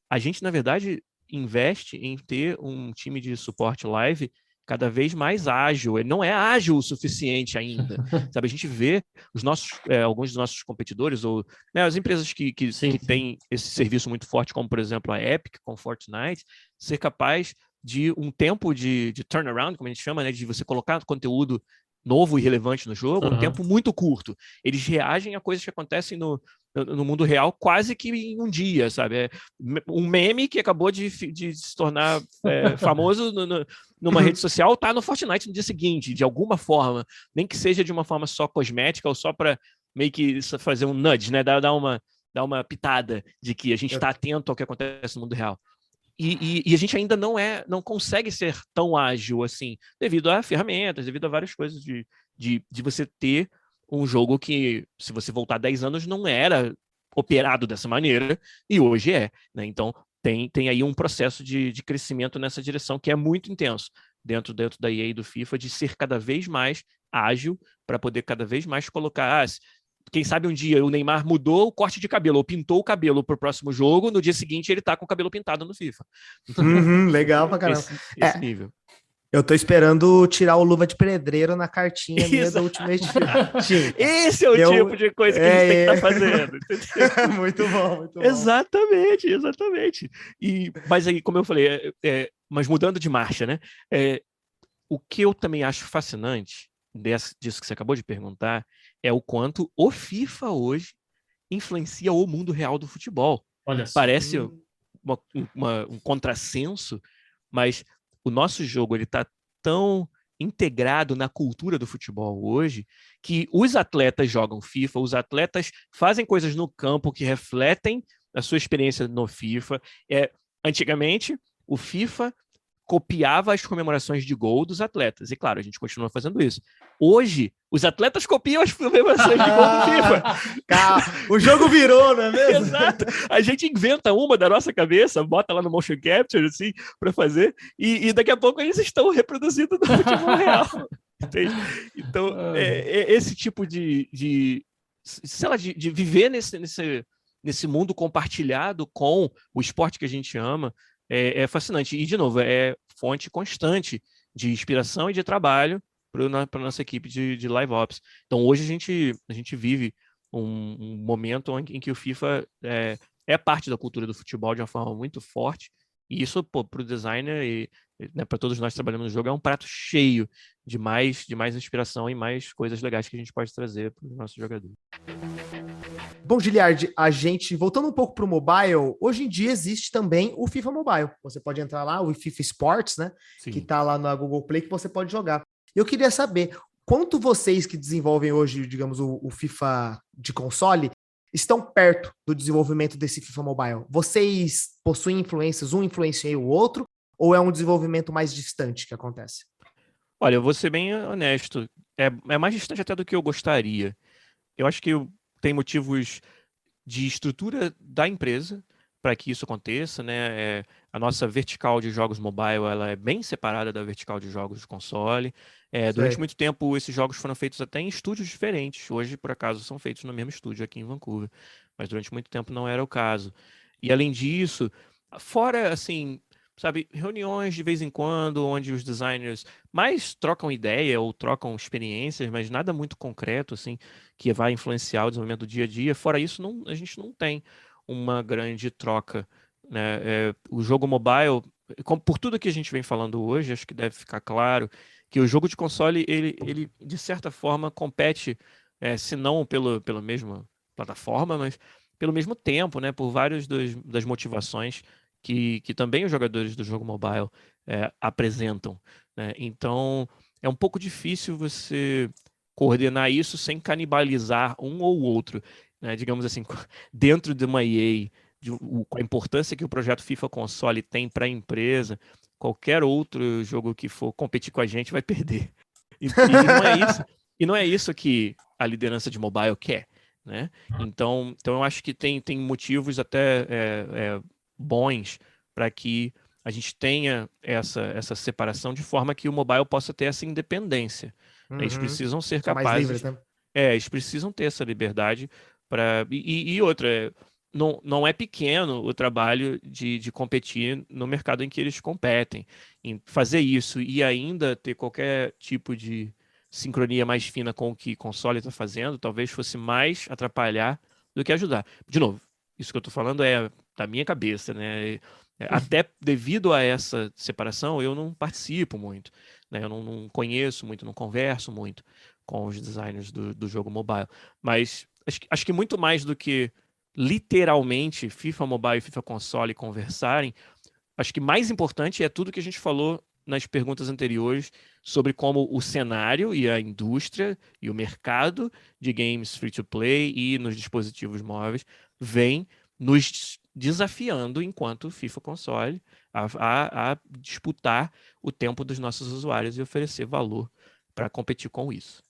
a gente, na verdade, investe em ter um time de suporte live cada vez mais ágil. Ele não é ágil o suficiente ainda. Sabe, a gente vê alguns dos nossos competidores, ou né, as empresas que têm esse serviço muito forte, como, por exemplo, a Epic com Fortnite, ser capaz de um tempo de turnaround, como a gente chama, né, de você colocar conteúdo novo e relevante no jogo, um tempo muito curto. Eles reagem a coisas que acontecem no mundo real quase que em um dia, sabe? Um meme que acabou de se tornar famoso numa rede social tá no Fortnite no dia seguinte, de alguma forma, nem que seja de uma forma só cosmética ou só para meio que fazer um nudge, né? Dar uma pitada de que a gente está atento ao que acontece no mundo real. E a gente ainda não consegue ser tão ágil assim, devido a ferramentas, devido a várias coisas de você ter um jogo que, se você voltar 10 anos, não era operado dessa maneira, e hoje é, né? Então, tem aí um processo de crescimento nessa direção que é muito intenso dentro da EA e do FIFA, de ser cada vez mais ágil para poder cada vez mais colocar... quem sabe um dia o Neymar mudou o corte de cabelo, ou pintou o cabelo para o próximo jogo, no dia seguinte ele tá com o cabelo pintado no FIFA.
Legal pra caramba.
Esse nível.
Eu tô esperando tirar o luva de pedreiro na cartinha minha da Ultimate Team.
Esse é o tipo de coisa que a gente tem que estar fazendo.
Muito bom, muito bom.
Exatamente. Mas aí, como eu falei, mas mudando de marcha, né? O que eu também acho fascinante disso que você acabou de perguntar é o quanto o FIFA hoje influencia o mundo real do futebol.
Olha só.
Parece um contrassenso, mas o nosso jogo ele está tão integrado na cultura do futebol hoje que os atletas jogam FIFA, os atletas fazem coisas no campo que refletem a sua experiência no FIFA. Antigamente, o FIFA copiava as comemorações de gol dos atletas. E claro, a gente continua fazendo isso. Hoje, os atletas copiam as comemorações de gol do FIFA.
O jogo virou, não é mesmo?
Exato. A gente inventa uma da nossa cabeça, bota lá no motion capture, assim, para fazer, e daqui a pouco eles estão reproduzindo no futebol real. Entende? Então, esse tipo sei lá, de viver nesse mundo compartilhado com o esporte que a gente ama, é fascinante. E, de novo, é fonte constante de inspiração e de trabalho para a nossa equipe de Live Ops. Então, hoje a gente vive um momento em que o FIFA é parte da cultura do futebol de uma forma muito forte. E isso, para o designer, né, para todos nós que trabalhamos no jogo, é um prato cheio de mais inspiração e mais coisas legais que a gente pode trazer para os nossos jogadores.
Bom, Giliard, a gente, voltando um pouco para o mobile, hoje em dia existe também o FIFA Mobile. Você pode entrar lá, o FIFA Sports, né?
Sim.
Que está lá na Google Play, que você pode jogar. Eu queria saber, quanto vocês que desenvolvem hoje, digamos, o FIFA de console, estão perto do desenvolvimento desse FIFA Mobile? Vocês possuem influências, um influencia o outro, ou é um desenvolvimento mais distante que acontece?
Olha, eu vou ser bem honesto, é mais distante até do que eu gostaria. Eu acho que tem motivos de estrutura da empresa para que isso aconteça, né? A nossa vertical de jogos mobile, ela é bem separada da vertical de jogos de console. Durante muito tempo, esses jogos foram feitos até em estúdios diferentes. Hoje, por acaso, são feitos no mesmo estúdio aqui em Vancouver. Mas durante muito tempo não era o caso. E além disso, fora, assim, sabe, reuniões de vez em quando, onde os designers mais trocam ideia ou trocam experiências, mas nada muito concreto, assim, que vai influenciar o desenvolvimento do dia a dia. Fora isso, a gente não tem uma grande troca, né? O jogo mobile, por tudo que a gente vem falando hoje, acho que deve ficar claro que o jogo de console, ele de certa forma compete, se não pela mesma plataforma, mas pelo mesmo tempo, né? Por várias das motivações que também os jogadores do jogo mobile apresentam, né? Então, é um pouco difícil você coordenar isso sem canibalizar um ou outro, né? Digamos assim, dentro de uma EA, com a importância que o projeto FIFA Console tem para a empresa, qualquer outro jogo que for competir com a gente vai perder. E não é isso que a liderança de mobile quer, né? Então eu acho que tem motivos até bons para que a gente tenha essa separação de forma que o mobile possa ter essa independência. Eles precisam ser
São mais livres,
capazes.
né?
Eles precisam ter essa liberdade para. E outra, não é pequeno o trabalho de competir no mercado em que eles competem. Em fazer isso e ainda ter qualquer tipo de sincronia mais fina com o que o console está fazendo, talvez fosse mais atrapalhar do que ajudar. De novo, isso que eu estou falando é da minha cabeça, né? Até devido a essa separação, eu não participo muito, né? Eu não conheço muito, não converso muito com os designers do jogo mobile. Mas acho que muito mais do que literalmente FIFA Mobile e FIFA Console conversarem, acho que mais importante é tudo que a gente falou nas perguntas anteriores sobre como o cenário e a indústria e o mercado de games free-to-play e nos dispositivos móveis vem nos desafiando enquanto FIFA Console a disputar o tempo dos nossos usuários e oferecer valor para competir com isso.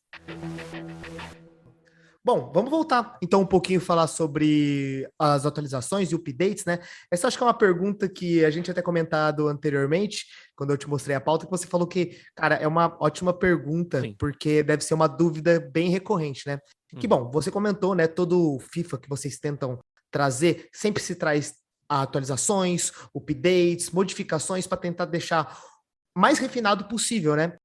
Bom, vamos voltar então um pouquinho falar sobre as atualizações e updates, né? Essa acho que é uma pergunta que a gente até comentado anteriormente, quando eu te mostrei a pauta, que você falou que, cara, é uma ótima pergunta,
Sim.
porque deve ser uma dúvida bem recorrente, né? Que bom, você comentou, né? Todo o FIFA que vocês tentam trazer sempre se traz atualizações, updates, modificações para tentar deixar mais refinado possível, né?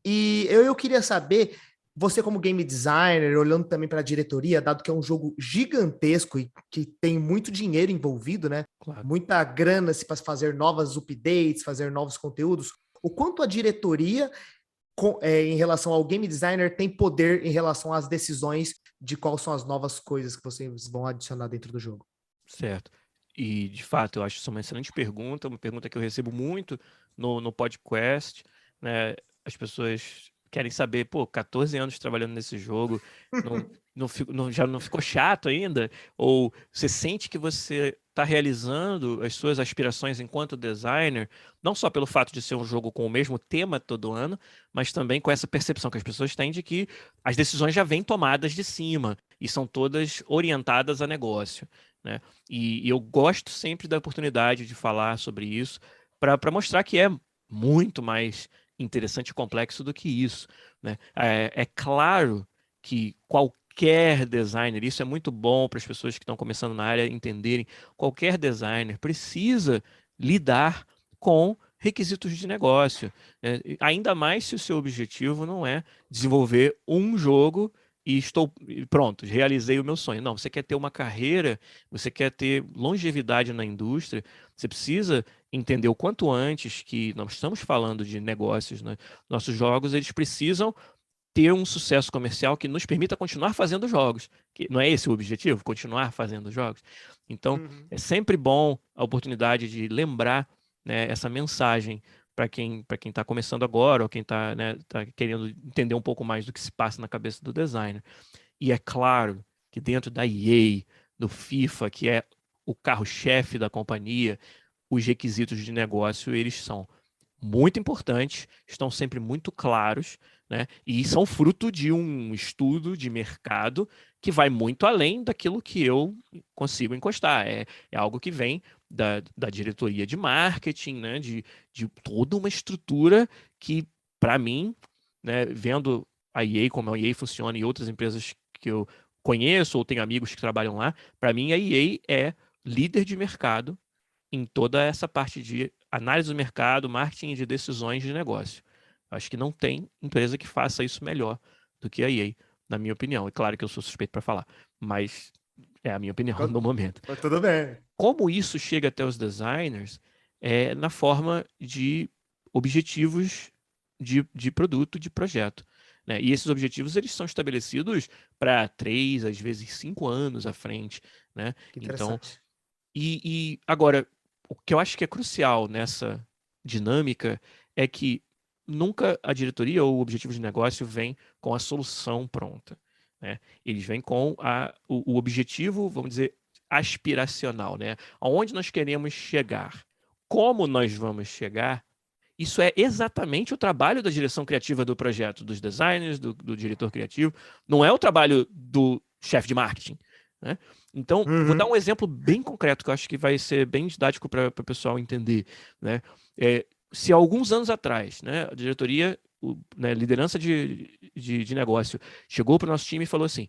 E eu queria saber, você como game designer, olhando também para a diretoria, dado que é um jogo gigantesco e que tem muito dinheiro envolvido, né?
Claro.
Muita grana se para fazer novas updates, fazer novos conteúdos. O quanto a diretoria, em relação ao game designer, tem poder em relação às decisões de quais são as novas coisas que vocês vão adicionar dentro do jogo?
Certo. E, de fato, eu acho isso uma excelente pergunta, uma pergunta que eu recebo muito no podcast, né? As pessoas querem saber, pô, 14 anos trabalhando nesse jogo, já não ficou chato ainda? Ou você sente que você está realizando as suas aspirações enquanto designer, não só pelo fato de ser um jogo com o mesmo tema todo ano, mas também com essa percepção que as pessoas têm de que as decisões já vêm tomadas de cima e são todas orientadas a negócio, né? E eu gosto sempre da oportunidade de falar sobre isso para mostrar que é muito mais interessante e complexo do que isso, né? É claro que qualquer designer, isso é muito bom para as pessoas que estão começando na área entenderem, qualquer designer precisa lidar com requisitos de negócio, né? Ainda mais se o seu objetivo não é desenvolver um jogo pronto, realizei o meu sonho. Não, você quer ter uma carreira, você quer ter longevidade na indústria, você precisa entender o quanto antes que nós estamos falando de negócios, né? Nossos jogos, eles precisam ter um sucesso comercial que nos permita continuar fazendo jogos. Que não é esse o objetivo? Continuar fazendo jogos? Então, é sempre bom a oportunidade de lembrar, né, essa mensagem para quem está começando agora, ou quem está, né, tá querendo entender um pouco mais do que se passa na cabeça do designer. E é claro que dentro da EA, do FIFA, que é o carro-chefe da companhia, os requisitos de negócio, eles são muito importantes, estão sempre muito claros, né? E são fruto de um estudo de mercado que vai muito além daquilo que eu consigo encostar. É algo que vem da diretoria de marketing, né? De toda uma estrutura que, para mim, né, vendo a EA, como a EA funciona e outras empresas que eu conheço ou tenho amigos que trabalham lá, para mim a EA é líder de mercado em toda essa parte de análise do mercado, marketing e de decisões de negócio. Acho que não tem empresa que faça isso melhor do que a EA, na minha opinião. É claro que eu sou suspeito para falar, mas é a minha opinião no momento.
Tudo bem.
Como isso chega até os designers é na forma de objetivos de produto, de projeto. Né? E esses objetivos eles são estabelecidos para 3, às vezes 5 anos à frente. Né?
Que
Então,
interessante.
e agora, o que eu acho que é crucial nessa dinâmica é que nunca a diretoria ou o objetivo de negócio vem com a solução pronta. Né? Eles vêm com o objetivo, vamos dizer, aspiracional, né? Aonde nós queremos chegar. Como nós vamos chegar, isso é exatamente o trabalho da direção criativa do projeto, dos designers, do diretor criativo. Não é o trabalho do chefe de marketing. Né? Então, vou dar um exemplo bem concreto que eu acho que vai ser bem didático para o pessoal entender. Né? Se alguns anos atrás, né, a diretoria, né, liderança de negócio, chegou para o nosso time e falou assim: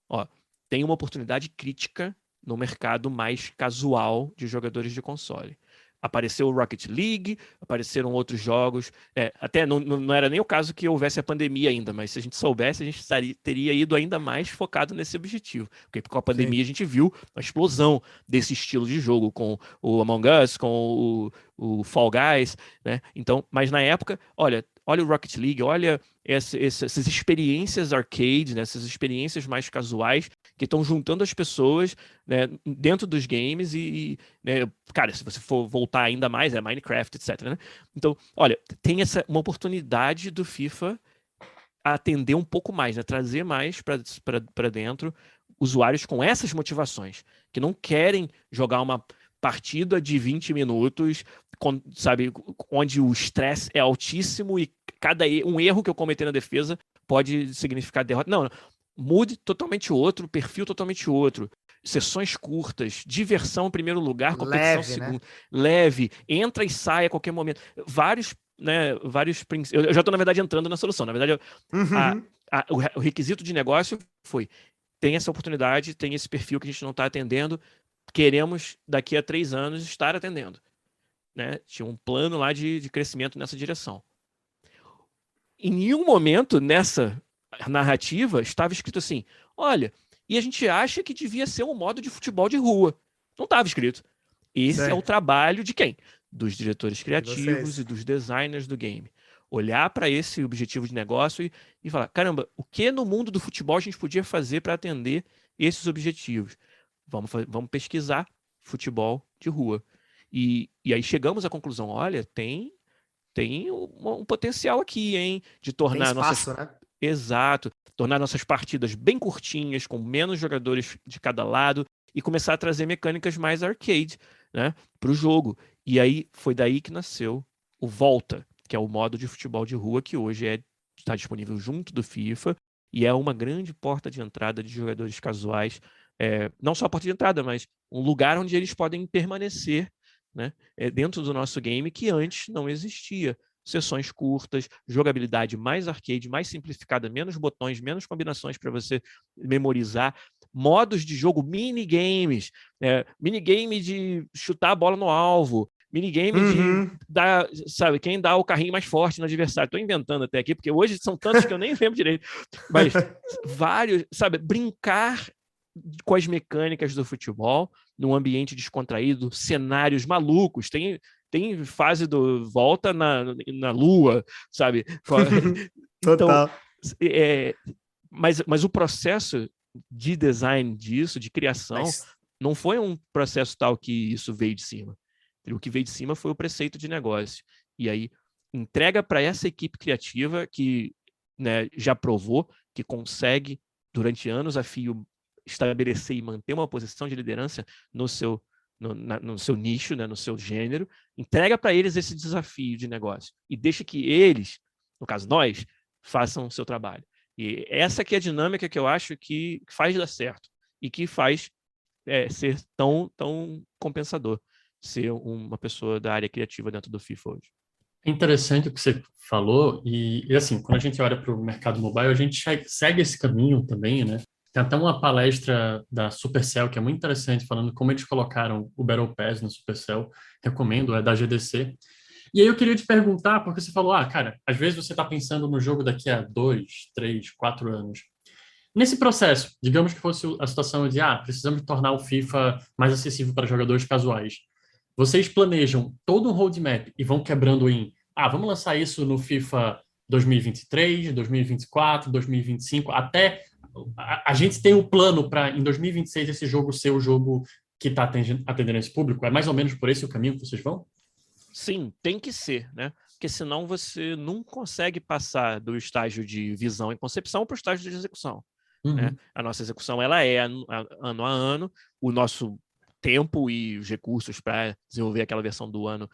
ó, tem uma oportunidade crítica no mercado mais casual de jogadores de console. Apareceu o Rocket League, apareceram outros jogos. Até não era nem o caso que houvesse a pandemia ainda, mas se a gente soubesse, a gente teria ido ainda mais focado nesse objetivo. Porque com a pandemia a gente viu a explosão desse estilo de jogo, com o Among Us, com o Fall Guys, né? Então, mas na época, olha o Rocket League, olha essas experiências arcade, né? Essas experiências mais casuais que estão juntando as pessoas, né, dentro dos games né, cara, se você for voltar ainda mais, é Minecraft, etc. Né? Então, olha, tem uma oportunidade do FIFA a atender um pouco mais, né, trazer mais para dentro usuários com essas motivações, que não querem jogar uma partida de 20 minutos, sabe, onde o estresse é altíssimo e um erro que eu cometer na defesa pode significar derrota. Não, mude totalmente outro, perfil totalmente outro. Sessões curtas, diversão em primeiro lugar, competição
leve,
segundo.
né?
Leve, entra e sai a qualquer momento. Vários princípios. Eu já estou, na verdade, entrando na solução. Na verdade, o requisito de negócio foi: tem essa oportunidade, tem esse perfil que a gente não está atendendo, queremos, daqui a 3 anos, estar atendendo. Né? Tinha um plano lá de crescimento nessa direção. Em nenhum momento, nessa narrativa, estava escrito assim: olha, e a gente acha que devia ser um modo de futebol de rua. Não estava escrito. Esse é o trabalho de quem? Dos diretores criativos e dos designers do game. Olhar para esse objetivo de negócio e falar: caramba, o que no mundo do futebol a gente podia fazer para atender esses objetivos? Vamos pesquisar futebol de rua. E aí chegamos à conclusão: olha, tem um potencial aqui, hein? De tornar
tem espaço, né?
Exato. Tornar nossas partidas bem curtinhas, com menos jogadores de cada lado, e começar a trazer mecânicas mais arcade, né, para o jogo. E aí foi daí que nasceu o Volta, que é o modo de futebol de rua que hoje está disponível junto do FIFA e é uma grande porta de entrada de jogadores casuais. Não só a porta de entrada, mas um lugar onde eles podem permanecer, né, dentro do nosso game, que antes não existia. Sessões curtas, jogabilidade mais arcade, mais simplificada, menos botões, menos combinações para você memorizar, modos de jogo, minigames, minigame de chutar a bola no alvo, minigame de dar, sabe, quem dá o carrinho mais forte no adversário. Estou inventando até aqui, porque hoje são tantos que eu nem lembro direito. Mas vários, sabe, brincar com as mecânicas do futebol num ambiente descontraído, cenários malucos. Tem fase do volta na Lua, sabe?
Total.
Então, mas o processo de design disso, de criação, não foi um processo tal que isso veio de cima. O que veio de cima foi o preceito de negócio. E aí, entrega para essa equipe criativa que, né, já provou que consegue, durante anos a fio, estabelecer e manter uma posição de liderança no seu nicho, né, no seu gênero. Entrega para eles esse desafio de negócio e deixa que eles, no caso nós, façam o seu trabalho. E essa que é a dinâmica que eu acho que faz dar certo e que faz ser tão compensador ser uma pessoa da área criativa dentro do FIFA hoje.
É interessante o que você falou e assim, quando a gente olha para o mercado mobile, a gente segue esse caminho também, né? Tem até uma palestra da Supercell que é muito interessante, falando como eles colocaram o Battle Pass no Supercell. Recomendo, é da GDC. E aí eu queria te perguntar, porque você falou, cara, às vezes você está pensando no jogo daqui a 2, 3, 4 anos. Nesse processo, digamos que fosse a situação de, precisamos tornar o FIFA mais acessível para jogadores casuais. Vocês planejam todo um roadmap e vão quebrando em, vamos lançar isso no FIFA 2023, 2024, 2025, até a gente tem um plano para, em 2026, esse jogo ser o jogo que está atendendo esse público? É mais ou menos por esse o caminho que vocês vão?
Sim, tem que ser, né? Porque senão você não consegue passar do estágio de visão e concepção para o estágio de execução. Né? A nossa execução ela é ano a ano, o nosso tempo e os recursos para desenvolver aquela versão do ano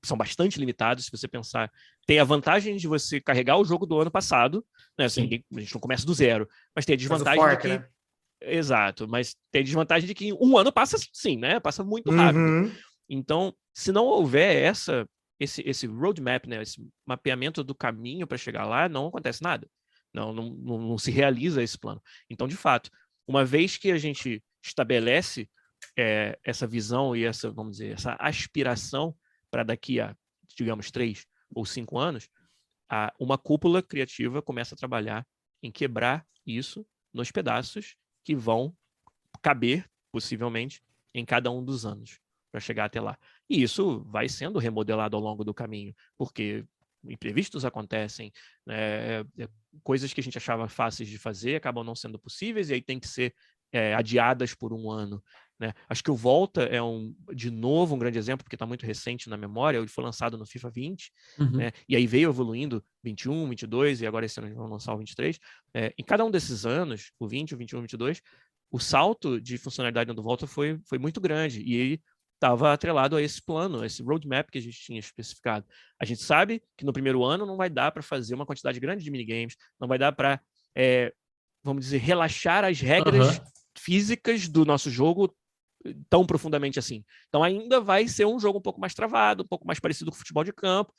são bastante limitados. Se você pensar, tem a vantagem de você carregar o jogo do ano passado, né? Assim, a gente não começa do zero, mas tem a desvantagem de que... Né? Exato, mas tem a desvantagem de que um ano passa sim, né? Passa muito rápido. Então, se não houver esse roadmap, né? Esse mapeamento do caminho para chegar lá, não acontece nada. Não se realiza esse plano. Então, de fato, uma vez que a gente estabelece essa visão e essa, vamos dizer, essa aspiração para daqui a, digamos, 3 ou 5 anos, uma cúpula criativa começa a trabalhar em quebrar isso nos pedaços que vão caber, possivelmente, em cada um dos anos para chegar até lá. E isso vai sendo remodelado ao longo do caminho, porque imprevistos acontecem, coisas que a gente achava fáceis de fazer acabam não sendo possíveis e aí tem que ser adiadas por um ano. Né? Acho que o Volta é de novo um grande exemplo, porque está muito recente na memória. Ele foi lançado no FIFA 20, né? E aí veio evoluindo 21, 22 e agora esse ano vão lançar o 23. Em cada um desses anos, o 20, o 21, o 22, o salto de funcionalidade do Volta foi muito grande e ele estava atrelado a esse plano, a esse roadmap que a gente tinha especificado. A gente sabe que no primeiro ano não vai dar para fazer uma quantidade grande de minigames, não vai dar para, vamos dizer, relaxar as regras físicas do nosso jogo tão profundamente assim. Então ainda vai ser um jogo um pouco mais travado, um pouco mais parecido com o futebol de campo.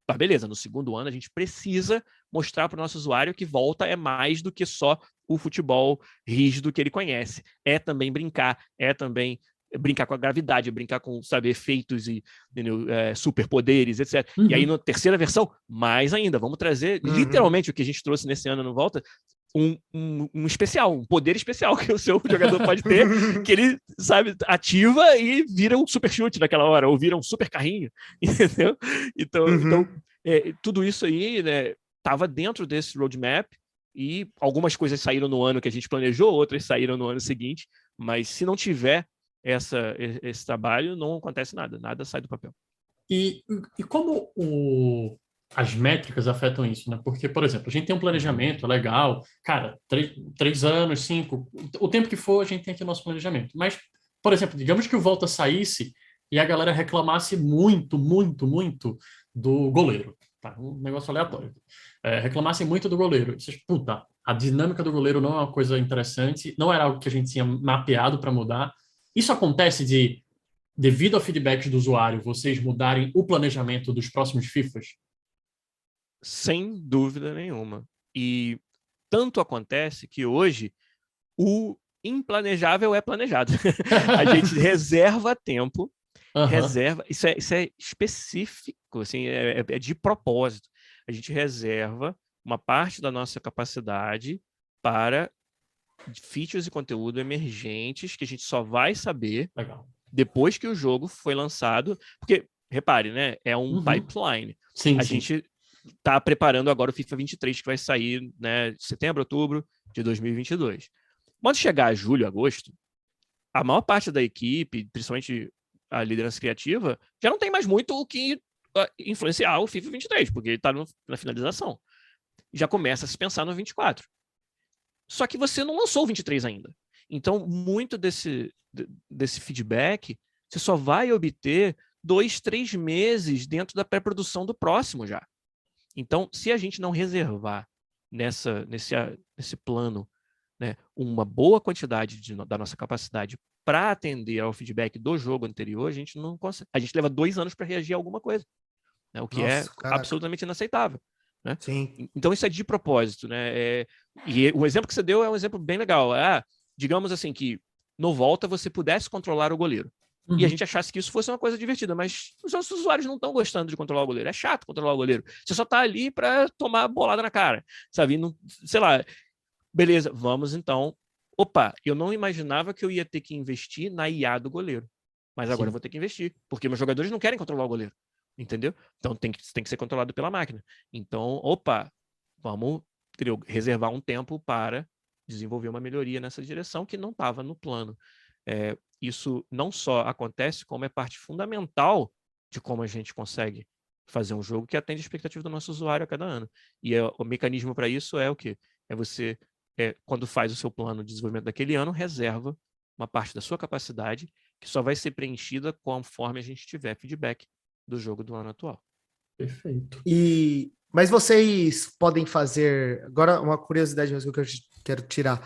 Mas beleza, no segundo ano a gente precisa mostrar para o nosso usuário que Volta é mais do que só o futebol rígido que ele conhece. É também brincar, é também brincar com a gravidade, brincar com, sabe, efeitos e superpoderes, etc. E aí, na terceira versão, mais ainda. Vamos trazer, literalmente, o que a gente trouxe nesse ano no Volta, um especial, um poder especial que o seu jogador pode ter, que ele, sabe, ativa e vira um super chute naquela hora, ou vira um super carrinho, entendeu? Então, tudo isso aí, né, estava dentro desse roadmap e algumas coisas saíram no ano que a gente planejou, outras saíram no ano seguinte, mas se não tiver esse trabalho, não acontece nada sai do papel.
E como as métricas afetam isso, né? Porque, por exemplo, a gente tem um planejamento legal, cara, 3 anos, 5, o tempo que for, a gente tem aqui o nosso planejamento. Mas, por exemplo, digamos que o Volta saísse e a galera reclamasse muito, muito, muito do goleiro, tá? Um negócio aleatório. Reclamassem muito do goleiro. Vocês, puta, a dinâmica do goleiro não é uma coisa interessante, não era algo que a gente tinha mapeado para mudar. Isso acontece devido ao feedback do usuário, vocês mudarem o planejamento dos próximos FIFAs?
Sem dúvida nenhuma. E tanto acontece que hoje o implanejável é planejado. A gente reserva tempo reserva, isso é específico, assim, é de propósito. A gente reserva uma parte da nossa capacidade para features e conteúdo emergentes que a gente só vai saber depois que o jogo foi lançado, porque, repare, né, é um pipeline.
Sim.
Gente está preparando agora o FIFA 23, que vai sair, né, setembro, outubro de 2022. Quando chegar julho, agosto, a maior parte da equipe, principalmente a liderança criativa, já não tem mais muito o que influenciar o FIFA 23, porque ele está na finalização. Já começa a se pensar no 24. Só que você não lançou o 23 ainda. Então, muito desse feedback, você só vai obter 2, 3 meses dentro da pré-produção do próximo já. Então, se a gente não reservar nesse plano, né, uma boa quantidade da nossa capacidade para atender ao feedback do jogo anterior, a gente não consegue. A gente leva 2 anos para reagir a alguma coisa, né, o que absolutamente inaceitável. Né?
Sim.
Então, isso é de propósito. Né? E o exemplo que você deu é um exemplo bem legal. Digamos assim, que no Volta você pudesse controlar o goleiro. E a gente achasse que isso fosse uma coisa divertida, mas os nossos usuários não estão gostando de controlar o goleiro. É chato controlar o goleiro. Você só está ali para tomar bolada na cara, sabe? Não, sei lá, beleza, vamos então. Opa, eu não imaginava que eu ia ter que investir na IA do goleiro, mas agora eu vou ter que investir, porque meus jogadores não querem controlar o goleiro, entendeu? Então tem que ser controlado pela máquina. Então, opa, vamos reservar um tempo para desenvolver uma melhoria nessa direção que não estava no plano. Isso não só acontece, como é parte fundamental de como a gente consegue fazer um jogo que atende a expectativa do nosso usuário a cada ano. E o mecanismo para isso é o quê? É você, quando faz o seu plano de desenvolvimento daquele ano, reserva uma parte da sua capacidade que só vai ser preenchida conforme a gente tiver feedback do jogo do ano atual.
Perfeito.
Mas vocês podem fazer... Agora, uma curiosidade mesmo que eu quero tirar.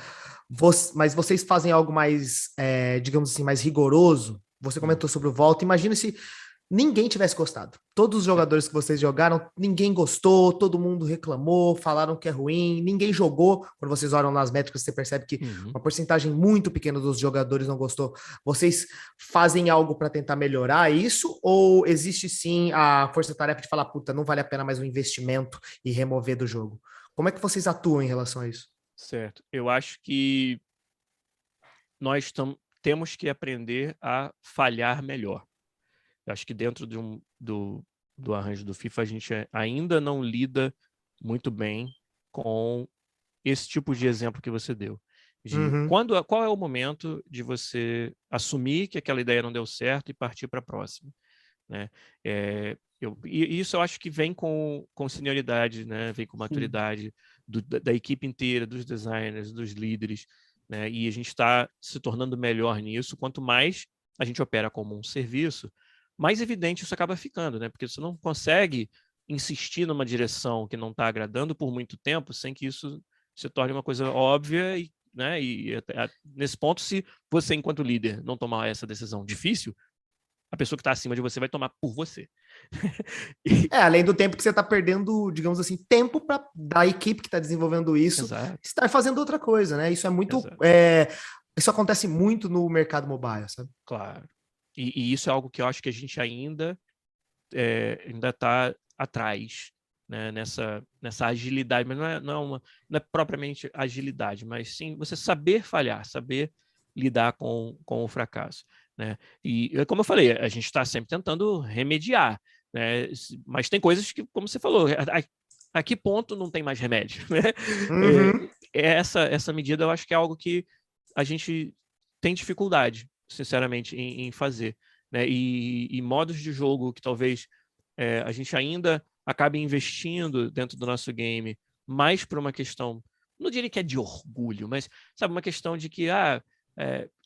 Mas vocês fazem algo mais, digamos assim, mais rigoroso? Você comentou sobre o Volta. Imagina se ninguém tivesse gostado. Todos os jogadores que vocês jogaram, ninguém gostou, todo mundo reclamou, falaram que é ruim, ninguém jogou. Quando vocês olham nas métricas, você percebe que uma porcentagem muito pequena dos jogadores não gostou. Vocês fazem algo para tentar melhorar isso? Ou existe sim a força-tarefa de falar, puta, não vale a pena mais um investimento e remover do jogo? Como é que vocês atuam em relação a isso?
Certo. Eu acho que nós temos que aprender a falhar melhor. Eu acho que dentro do arranjo do FIFA, a gente ainda não lida muito bem com esse tipo de exemplo que você deu. Qual é o momento de você assumir que aquela ideia não deu certo e partir para a próxima? Né? E isso eu acho que vem com senioridade, né? Vem com maturidade da equipe inteira, dos designers, dos líderes, né? E a gente está se tornando melhor nisso. Quanto mais a gente opera como um serviço, mais evidente isso acaba ficando, né? Porque você não consegue insistir numa direção que não está agradando por muito tempo sem que isso se torne uma coisa óbvia e, né? Nesse ponto, se você, enquanto líder, não tomar essa decisão difícil, a pessoa que está acima de você vai tomar por você.
Além do tempo que você está perdendo, digamos assim, tempo para da equipe que está desenvolvendo isso estar fazendo outra coisa, né? Isso é muito... isso acontece muito no mercado mobile, sabe?
Claro. E isso é algo que eu acho que a gente ainda está atrás, né? nessa agilidade, mas não é propriamente agilidade, mas sim você saber falhar, saber lidar com o fracasso. Né? E, como eu falei, a gente está sempre tentando remediar, né? Mas tem coisas que, como você falou, a que ponto não tem mais remédio? Né? Essa medida eu acho que é algo que a gente tem dificuldade, sinceramente, em fazer. Né? E modos de jogo que talvez a gente ainda acabe investindo dentro do nosso game mais por uma questão, não diria que é de orgulho, mas sabe, uma questão de que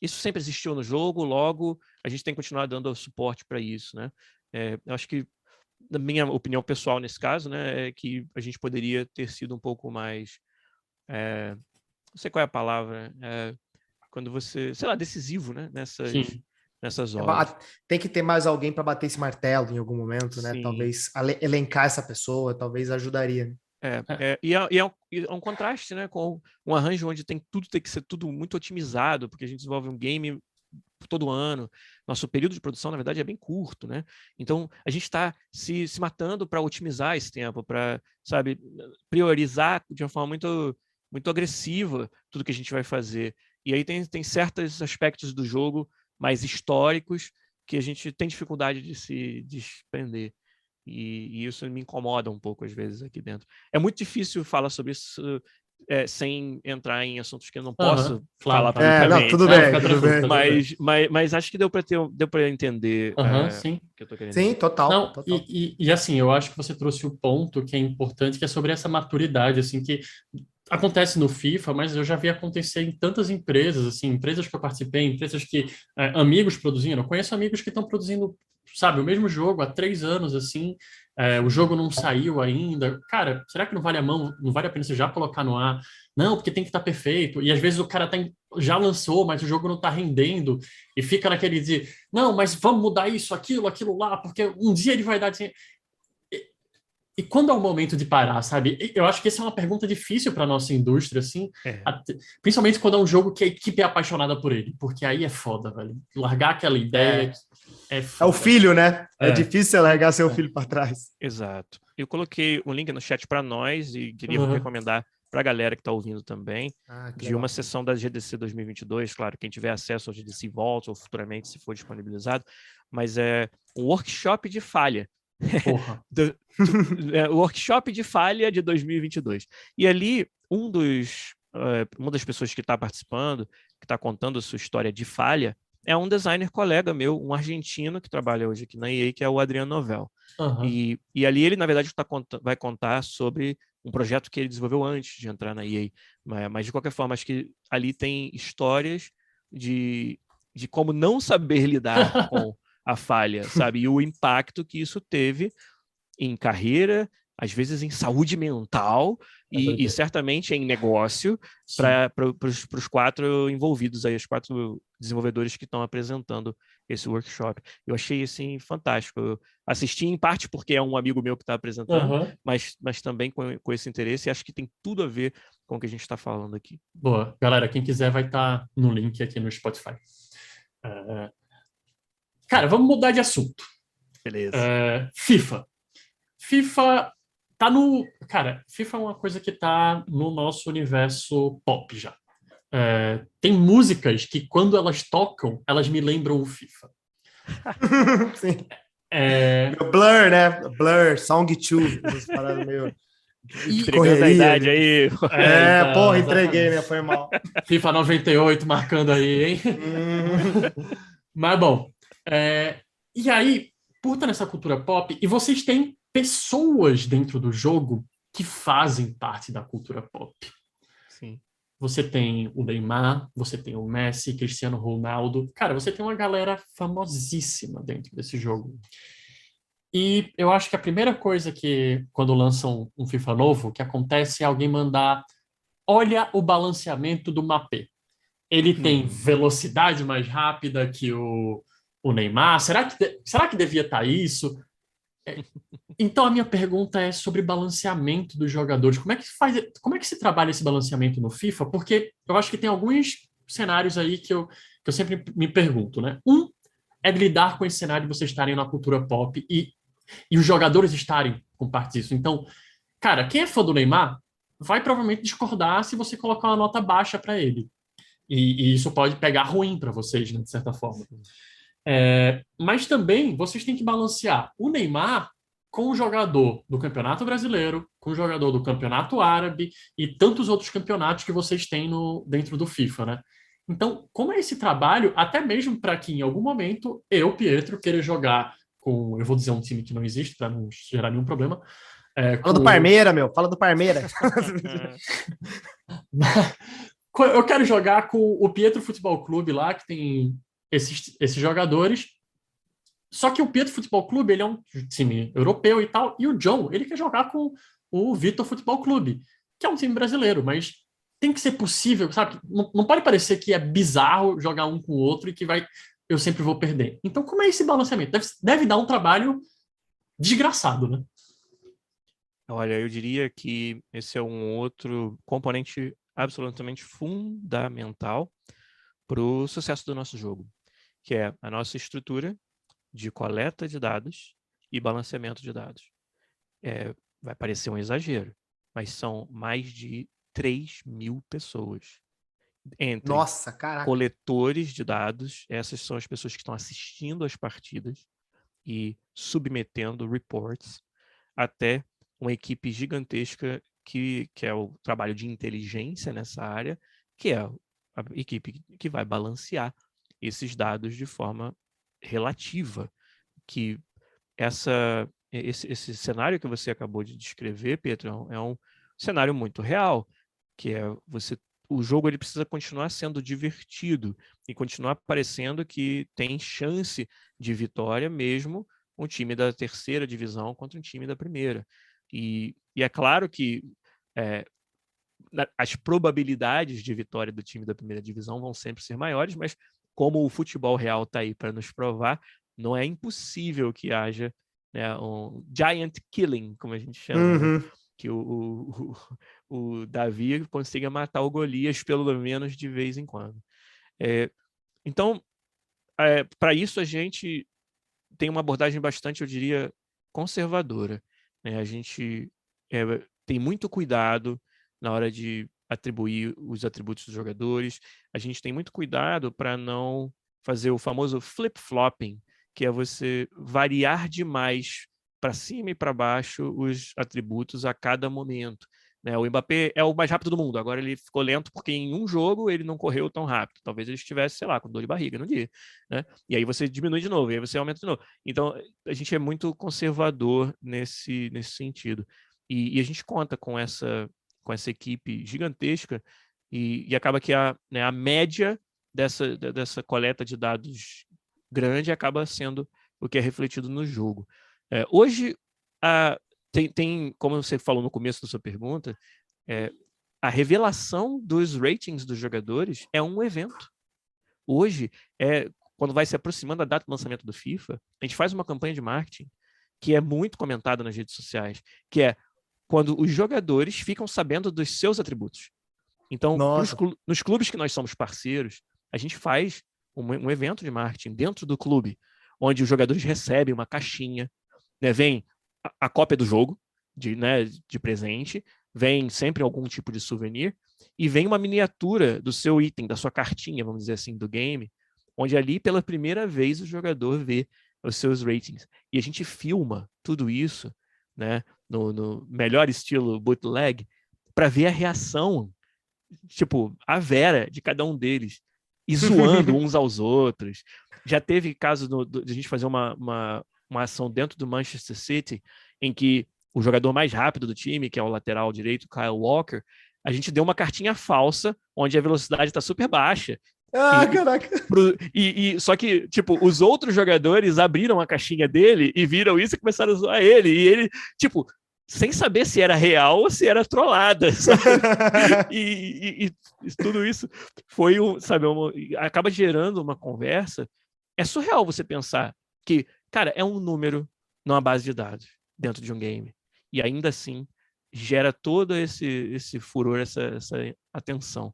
isso sempre existiu no jogo, logo a gente tem que continuar dando suporte para isso. Né? Eu acho que, na minha opinião pessoal nesse caso, né, é que a gente poderia ter sido um pouco mais, não sei qual é a palavra, quando você, sei lá, decisivo, né, nessas horas.
Tem que ter mais alguém para bater esse martelo em algum momento, né?
Sim.
Talvez elencar essa pessoa, talvez ajudaria.
E é um contraste, né, com um arranjo onde tudo tem que ser tudo muito otimizado, porque a gente desenvolve um game todo ano. Nosso período de produção, na verdade, é bem curto, né? Então, a gente está se matando para otimizar esse tempo, para, sabe, priorizar de uma forma muito agressiva tudo que a gente vai fazer. E aí tem certos aspectos do jogo mais históricos que a gente tem dificuldade de se desprender. E isso me incomoda um pouco, às vezes, aqui dentro. É muito difícil falar sobre isso sem entrar em assuntos que eu não posso falar
claro.
Não,
publicamente.
tudo
Sabe?
bem, tudo bem.
Mas acho que deu para entender
Sim.
o que eu estou querendo
Sim,
dizer.
total,
Não,
total.
e assim, eu acho que você trouxe o ponto que é importante, que é sobre essa maturidade, assim, que acontece no FIFA, mas eu já vi acontecer em tantas empresas, assim, empresas que eu participei, empresas que amigos produzindo. Eu conheço amigos que estão produzindo, sabe, o mesmo jogo há 3 anos, assim, o jogo não saiu ainda. Cara, será que não vale a mão, não vale a pena você já colocar no ar? Não, porque tem que estar perfeito. E às vezes o cara já lançou, mas o jogo não está rendendo e fica naquele de, não, mas vamos mudar isso, aquilo lá, porque um dia ele vai dar dinheiro. E quando é o momento de parar, sabe? Eu acho que essa é uma pergunta difícil para nossa indústria, assim, principalmente quando é um jogo que a equipe é apaixonada por ele, porque aí é foda, velho. Largar aquela ideia é foda.
É o filho, né? É
É.
difícil largar seu filho para trás.
Exato. Eu coloquei um link no chat para nós e queria recomendar para a galera que está ouvindo também, de uma sessão da GDC 2022, claro, quem tiver acesso ao GDC Vault ou futuramente, se for disponibilizado, mas é um workshop de falha.
Porra.
O workshop de falha de 2022. E ali, uma das pessoas que está participando, que está contando a sua história de falha, é um designer colega meu, um argentino que trabalha hoje aqui na EA, que é o Adriano Novel. E ali ele, na verdade, vai contar sobre um projeto que ele desenvolveu antes de entrar na EA. Mas de qualquer forma, acho que ali tem histórias de como não saber lidar com a falha, sabe? E o impacto que isso teve em carreira, às vezes em saúde mental e certamente em negócio para os 4 envolvidos aí, os 4 desenvolvedores que estão apresentando esse workshop. Eu achei assim fantástico. Eu assisti em parte porque é um amigo meu que está apresentando, mas também com esse interesse, e acho que tem tudo a ver com o que a gente está falando aqui.
Boa. Galera, quem quiser vai estar no link aqui no Spotify. Cara, vamos mudar de assunto.
Beleza.
FIFA. FIFA tá no... Cara, FIFA é uma coisa que tá no nosso universo pop já. Tem músicas que, quando elas tocam, elas me lembram o FIFA.
Sim. Blur, né? Blur, Song 2. Essas paradas meio...
Entregando a idade aí.
Porra, entreguei, né? Foi mal.
FIFA 98 marcando aí, hein? Mas, bom. E aí, por estar nessa cultura pop, e vocês têm pessoas dentro do jogo que fazem parte da cultura pop.
Sim.
Você tem o Neymar, você tem o Messi, Cristiano Ronaldo. Cara, você tem uma galera famosíssima dentro desse jogo. E eu acho que a primeira coisa que, quando lançam um FIFA novo, que acontece é alguém mandar: olha o balanceamento do Mbappé. Ele tem velocidade mais rápida que o Neymar? Será que devia estar isso? Então a minha pergunta é sobre balanceamento dos jogadores. Como é que se trabalha esse balanceamento no FIFA? Porque eu acho que tem alguns cenários aí que eu sempre me pergunto, né? Um é lidar com esse cenário de vocês estarem na cultura pop e os jogadores estarem com parte disso. Então, cara, quem é fã do Neymar vai provavelmente discordar se você colocar uma nota baixa para ele. E isso pode pegar ruim para vocês, né, de certa forma. Mas também vocês têm que balancear o Neymar com o jogador do Campeonato Brasileiro, com o jogador do Campeonato Árabe e tantos outros campeonatos que vocês têm dentro do FIFA, né? Então, como é esse trabalho, até mesmo para que em algum momento eu, Pietro, queira jogar com, eu vou dizer um time que não existe para não gerar nenhum problema.
Fala do Parmeira, meu. Fala do Parmeira.
Eu quero jogar com o Pietro Futebol Clube lá, que tem esses jogadores. Só que o Pietro Futebol Clube, ele é um time europeu e tal, e o John, ele quer jogar com o Vitor Futebol Clube, que é um time brasileiro, mas tem que ser possível, sabe? Não pode parecer que é bizarro jogar um com o outro e que eu sempre vou perder. Então, como é esse balanceamento? Deve dar um trabalho desgraçado, né?
Olha, eu diria que esse é um outro componente absolutamente fundamental para o sucesso do nosso jogo. que é a nossa estrutura de coleta de dados e balanceamento de dados. Vai parecer um exagero, mas são mais de 3.000 pessoas. Entre
Nossa, caraca.
coletores de dados, essas são as pessoas que estão assistindo às partidas e submetendo reports, até uma equipe gigantesca que é o trabalho de inteligência nessa área, que é a equipe que vai balancear esses dados de forma relativa, que esse cenário que você acabou de descrever, Pedro, é um cenário muito real, que é o jogo ele precisa continuar sendo divertido e continuar parecendo que tem chance de vitória mesmo um time da terceira divisão contra um time da primeira. E é claro que as probabilidades de vitória do time da primeira divisão vão sempre ser maiores, mas como o futebol real está aí para nos provar, não é impossível que haja, né, um giant killing, como a gente chama, né? Que o Davi consiga matar o Golias pelo menos de vez em quando. Então, para isso a gente tem uma abordagem bastante, eu diria, conservadora, né? A gente tem muito cuidado na hora de atribuir os atributos dos jogadores. A gente tem muito cuidado para não fazer o famoso flip-flopping, que é você variar demais para cima e para baixo os atributos a cada momento. Né? O Mbappé é o mais rápido do mundo. Agora ele ficou lento porque em um jogo ele não correu tão rápido. Talvez ele estivesse, sei lá, com dor de barriga no dia. Né? E aí você diminui de novo, e aí você aumenta de novo. Então, a gente é muito conservador nesse sentido. E a gente conta com essa equipe gigantesca e acaba que a média dessa coleta de dados grande acaba sendo o que é refletido no jogo. Hoje, tem, como você falou no começo da sua pergunta, a revelação dos ratings dos jogadores é um evento. Hoje, quando vai se aproximando a data do lançamento do FIFA, a gente faz uma campanha de marketing que é muito comentada nas redes sociais, que é quando os jogadores ficam sabendo dos seus atributos. Então, nos clubes que nós somos parceiros, a gente faz um evento de marketing dentro do clube, onde os jogadores recebem uma caixinha, né, vem a cópia do jogo, de presente, vem sempre algum tipo de souvenir, e vem uma miniatura do seu item, da sua cartinha, vamos dizer assim, do game, onde ali, pela primeira vez, o jogador vê os seus ratings. E a gente filma tudo isso, né, no melhor estilo bootleg, para ver a reação, tipo, a vera de cada um deles, e zoando uns aos outros. Já teve caso de a gente fazer uma ação dentro do Manchester City, em que o jogador mais rápido do time, que é o lateral direito, Kyle Walker, a gente deu uma cartinha falsa, onde a velocidade está super baixa.
Caraca!
Só que, tipo, os outros jogadores abriram a caixinha dele e viram isso e começaram a zoar ele. E ele, tipo, sem saber se era real ou se era trollada, sabe? e tudo isso foi, sabe, acaba gerando uma conversa. É surreal você pensar que, cara, é um número numa base de dados dentro de um game. E ainda assim, gera todo esse furor, essa atenção.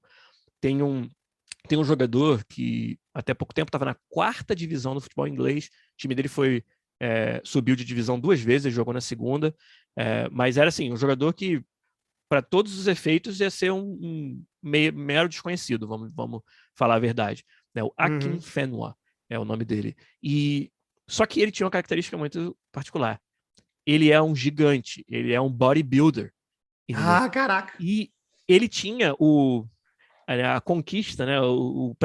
Tem um jogador que até pouco tempo estava na 4ª divisão do futebol inglês. O time dele subiu de divisão 2 vezes, jogou na 2ª. Mas era assim, um jogador que, para todos os efeitos, ia ser um mero desconhecido, vamos falar a verdade. Né? O Akinfenwa é o nome dele. Só que ele tinha uma característica muito particular. Ele é um gigante, ele é um bodybuilder. Entendeu?
Caraca!
E ele tinha a conquista, né, o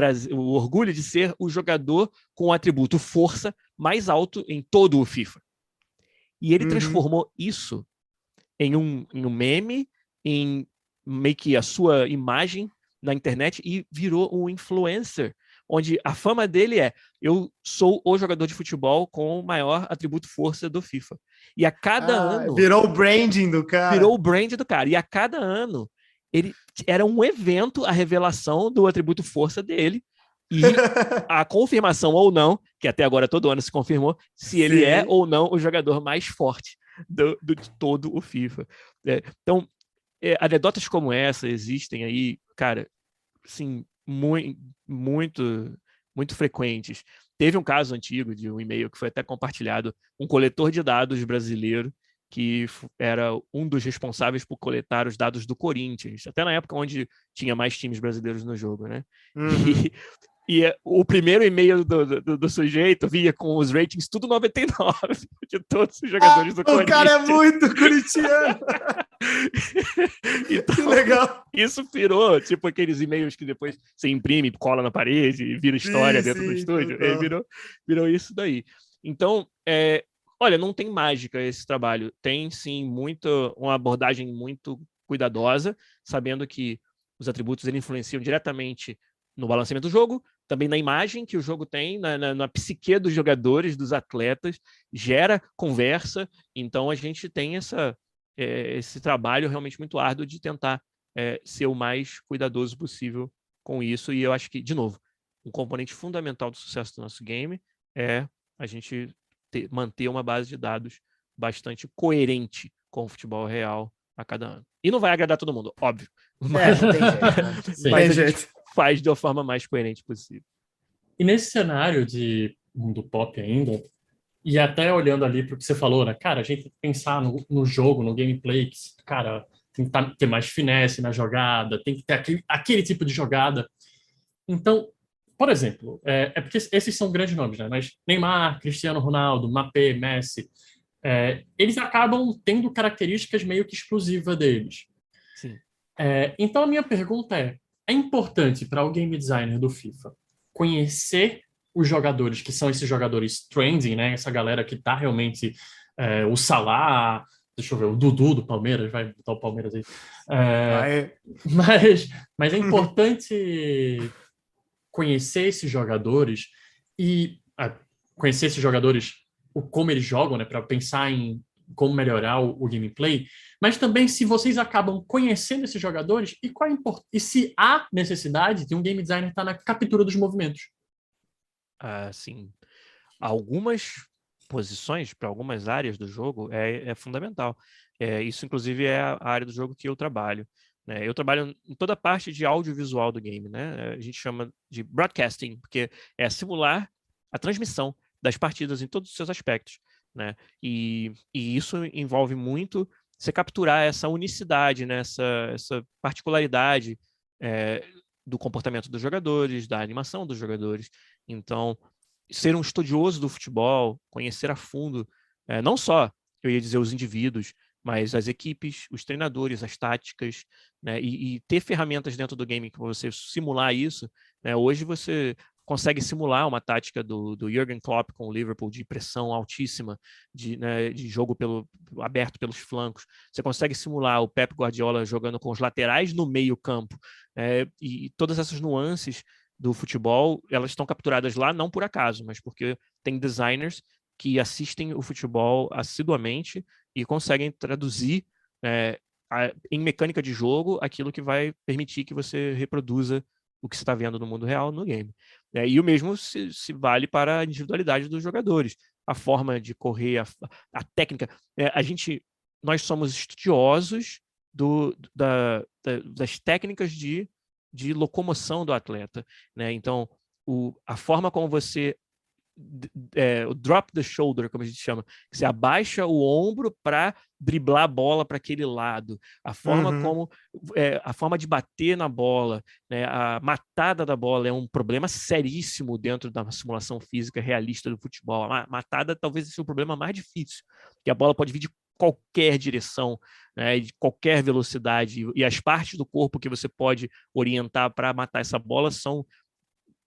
orgulho de ser o jogador com o atributo força mais alto em todo o FIFA. E ele transformou isso em um meme, em meio que a sua imagem na internet, e virou um influencer, onde a fama dele eu sou o jogador de futebol com o maior atributo força do FIFA. E a cada ano...
Virou o branding do cara.
Virou o brand do cara. E a cada ano, ele era um evento a revelação do atributo força dele e a confirmação ou não, que até agora todo ano se confirmou, se ele é ou não o jogador mais forte de todo o FIFA. Então, anedotas como essa existem aí, cara, assim, muito, muito frequentes. Teve um caso antigo de um e-mail que foi até compartilhado, um coletor de dados brasileiro que era um dos responsáveis por coletar os dados do Corinthians, até na época onde tinha mais times brasileiros no jogo, né? E o primeiro e-mail do sujeito vinha com os ratings tudo 99 de todos os jogadores do Corinthians.
O cara é muito corintiano!
Então,
que legal!
Isso virou, tipo, aqueles e-mails que depois você imprime, cola na parede e vira história dentro do estúdio. Virou isso daí. Então, olha, não tem mágica esse trabalho. Tem, sim, uma abordagem muito cuidadosa, sabendo que os atributos eles influenciam diretamente no balanceamento do jogo, também na imagem que o jogo tem, na psique dos jogadores, dos atletas, gera conversa. Então, a gente tem esse trabalho realmente muito árduo de tentar ser o mais cuidadoso possível com isso. E eu acho que, de novo, um componente fundamental do sucesso do nosso game é a gente manter uma base de dados bastante coerente com o futebol real a cada ano. E não vai agradar todo mundo, óbvio.
Mas não tem jeito, né?
Mas a gente faz da forma mais coerente possível.
E nesse cenário de mundo pop ainda, e até olhando ali para o que você falou, né? Cara, a gente tem que pensar no jogo, no gameplay, que, cara, tem que ter mais finesse na jogada, tem que ter aquele tipo de jogada. Então, por exemplo, porque esses são grandes nomes, né? Mas Neymar, Cristiano Ronaldo, Mbappé, Messi, eles acabam tendo características meio que exclusivas deles.
Sim.
Então, a minha pergunta é importante para o game designer do FIFA conhecer os jogadores, que são esses jogadores trending, né? Essa galera que tá realmente... o Salah, deixa eu ver, o Dudu do Palmeiras, vai botar o Palmeiras aí. Mas é importante conhecer esses jogadores e conhecer esses jogadores, como eles jogam, né? Para pensar em como melhorar o gameplay, mas também se vocês acabam conhecendo esses jogadores e se há necessidade de um game designer estar na captura dos movimentos.
Sim. Algumas posições para algumas áreas do jogo é fundamental. Isso, inclusive, é a área do jogo que eu trabalho. Né? Eu trabalho em toda a parte de audiovisual do game. Né? A gente chama de broadcasting, porque é simular a transmissão das partidas em todos os seus aspectos. Né? E isso envolve muito você capturar essa unicidade, né? essa particularidade do comportamento dos jogadores, da animação dos jogadores. Então, ser um estudioso do futebol, conhecer a fundo, não só, eu ia dizer, os indivíduos, mas as equipes, os treinadores, as táticas, né? E ter ferramentas dentro do game para você simular isso. Né? Hoje você consegue simular uma tática do Jürgen Klopp com o Liverpool de pressão altíssima, de jogo aberto pelos flancos. Você consegue simular o Pep Guardiola jogando com os laterais no meio campo. E todas essas nuances do futebol, elas estão capturadas lá não por acaso, mas porque tem designers que assistem o futebol assiduamente e conseguem traduzir em mecânica de jogo aquilo que vai permitir que você reproduza o que você está vendo no mundo real no game. E o mesmo se vale para a individualidade dos jogadores, a forma de correr, a técnica. Nós somos estudiosos das técnicas de locomoção do atleta. Né? Então, a forma como você... o drop the shoulder, como a gente chama, que você abaixa o ombro para driblar a bola para aquele lado, a forma como a forma de bater na bola, né? A matada da bola é um problema seríssimo dentro da simulação física realista do futebol. A matada talvez seja o problema mais difícil, porque a bola pode vir de qualquer direção, né, de qualquer velocidade, e as partes do corpo que você pode orientar para matar essa bola são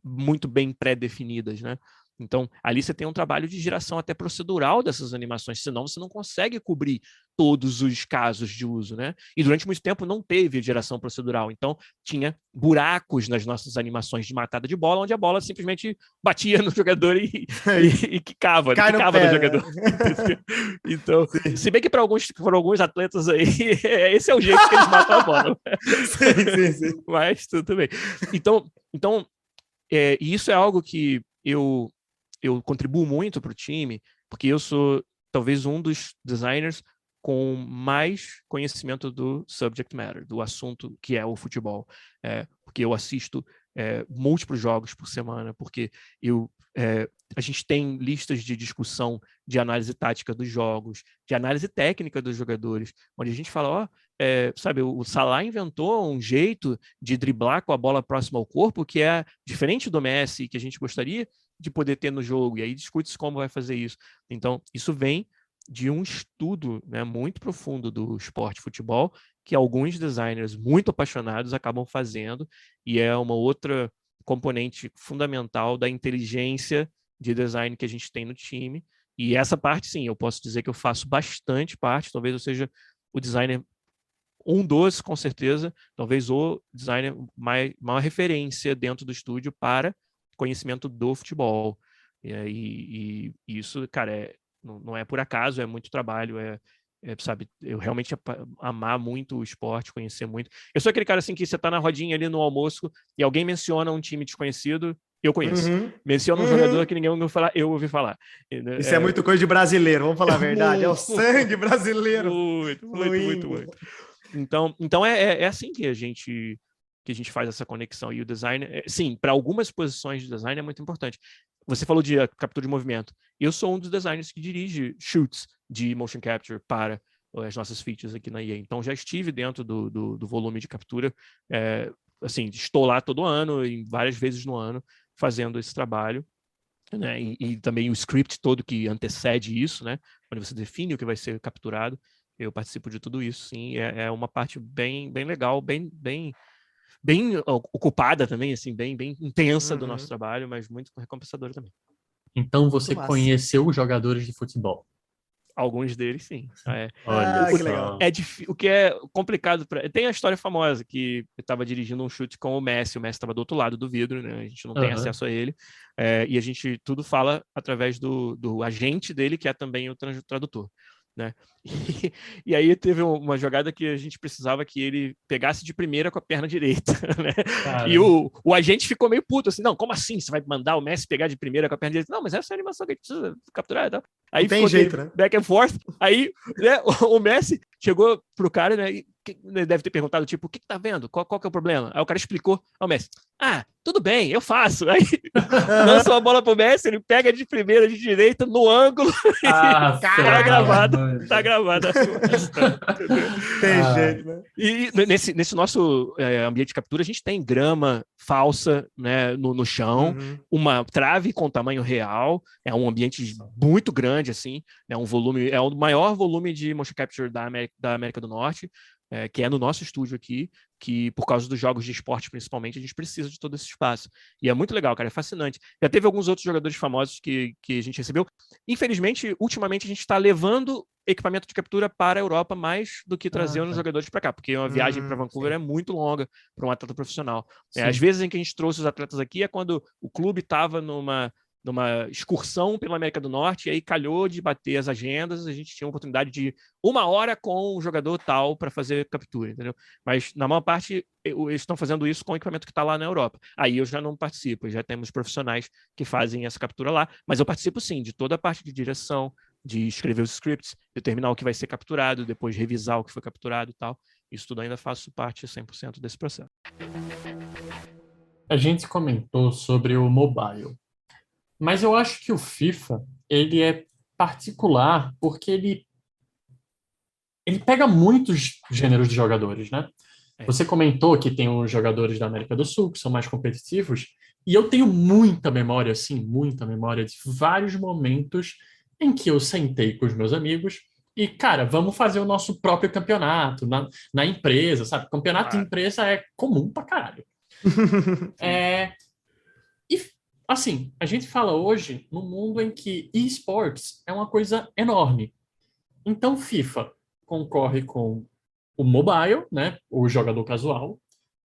muito bem pré-definidas, né? Então, ali você tem um trabalho de geração até procedural dessas animações, senão você não consegue cobrir todos os casos de uso, né? E durante muito tempo não teve geração procedural, então tinha buracos nas nossas animações de matada de bola, onde a bola simplesmente batia no jogador e quicava, no jogador. Então, se bem que para alguns atletas aí, esse é o jeito que eles matam a bola.
Sim.
Mas tudo bem. Então isso é algo que eu contribuo muito para o time, porque eu sou talvez um dos designers com mais conhecimento do subject matter, do assunto que é o futebol. Porque eu assisto múltiplos jogos por semana, porque a gente tem listas de discussão de análise tática dos jogos, de análise técnica dos jogadores, onde a gente fala, sabe, o Salah inventou um jeito de driblar com a bola próxima ao corpo que é diferente do Messi, que a gente gostaria de poder ter no jogo, e aí discute-se como vai fazer isso. Então, isso vem de um estudo, né, muito profundo do esporte futebol, que alguns designers muito apaixonados acabam fazendo, e é uma outra componente fundamental da inteligência de design que a gente tem no time. E essa parte, sim, eu posso dizer que eu faço bastante parte, talvez eu seja o designer um dos, com certeza, talvez o designer maior referência dentro do estúdio para conhecimento do futebol. E isso, cara, não é por acaso, é muito trabalho, sabe, eu realmente amar muito o esporte, conhecer muito. Eu sou aquele cara assim que você tá na rodinha ali no almoço e alguém menciona um time desconhecido, eu conheço. Menciona um jogador que ninguém ouviu falar, eu ouvi falar.
Isso é muito coisa de brasileiro, vamos falar a verdade. É o sangue brasileiro.
Muito. Então é assim que a gente faz essa conexão. E o design, sim, para algumas posições de design é muito importante. Você falou de captura de movimento. Eu sou um dos designers que dirige shoots de motion capture para as nossas features aqui na EA. Então, já estive dentro do volume de captura. Assim, estou lá todo ano, e várias vezes no ano, fazendo esse trabalho. Né? E também o script todo que antecede isso, né? Onde você define o que vai ser capturado. Eu participo de tudo isso, sim. É uma parte bem legal, bem ocupada também, assim, bem intensa do nosso trabalho, mas muito recompensadora também.
Então você conheceu os jogadores de futebol?
Alguns deles, sim.
Olha
que legal.
O que é complicado tem a história famosa que eu estava dirigindo um chute com o Messi estava do outro lado do vidro, né? A gente não tem acesso a ele, e a gente tudo fala através do agente dele, que é também o tradutor. Né? E aí teve uma jogada que a gente precisava que ele pegasse de primeira com a perna direita, né? E o agente ficou meio puto, assim, não, como assim? Você vai mandar o Messi pegar de primeira com a perna direita? Não, mas essa é a animação que a gente precisa capturar e tal. Aí
tem jeito, né?
Back and forth. Aí, né, o Messi chegou pro cara, né? E deve ter perguntado, tipo, o que tá vendo? Qual que é o problema? Aí o cara explicou ao Messi. Tudo bem, eu faço. Aí lançou a bola pro Messi, ele pega de primeira, de direita, no ângulo. Tá gravado.
Tem jeito, né?
E nesse nosso ambiente de captura, a gente tem grama falsa, né, no chão, uma trave com tamanho real, é um ambiente muito grande, assim, é o maior volume de motion capture da América do Norte, que é no nosso estúdio aqui, que por causa dos jogos de esporte, principalmente, a gente precisa de todo esse espaço. E é muito legal, cara, é fascinante. Já teve alguns outros jogadores famosos que a gente recebeu. Infelizmente, ultimamente, a gente está levando equipamento de captura para a Europa mais do que trazendo os jogadores para cá, porque uma viagem para Vancouver é muito longa para um atleta profissional. Às vezes em que a gente trouxe os atletas aqui é quando o clube estava numa excursão pela América do Norte, e aí calhou de bater as agendas, a gente tinha a oportunidade de 1 hora com o jogador tal para fazer captura, entendeu? Mas, na maior parte, eles estão fazendo isso com o equipamento que está lá na Europa. Aí eu já não participo, já temos profissionais que fazem essa captura lá, mas eu participo sim, de toda a parte de direção, de escrever os scripts, determinar o que vai ser capturado, depois revisar o que foi capturado e tal. Isso tudo ainda faço parte 100% desse processo.
A gente comentou sobre o mobile. Mas eu acho que o FIFA, ele é particular porque ele pega muitos gêneros de jogadores, né? Você comentou que tem os jogadores da América do Sul, que são mais competitivos, e eu tenho muita memória de vários momentos em que eu sentei com os meus amigos e, cara, vamos fazer o nosso próprio campeonato na empresa, sabe? Campeonato de empresa é comum pra caralho. Assim, a gente fala hoje num mundo em que esportes é uma coisa enorme. Então, FIFA concorre com o mobile, né, o jogador casual.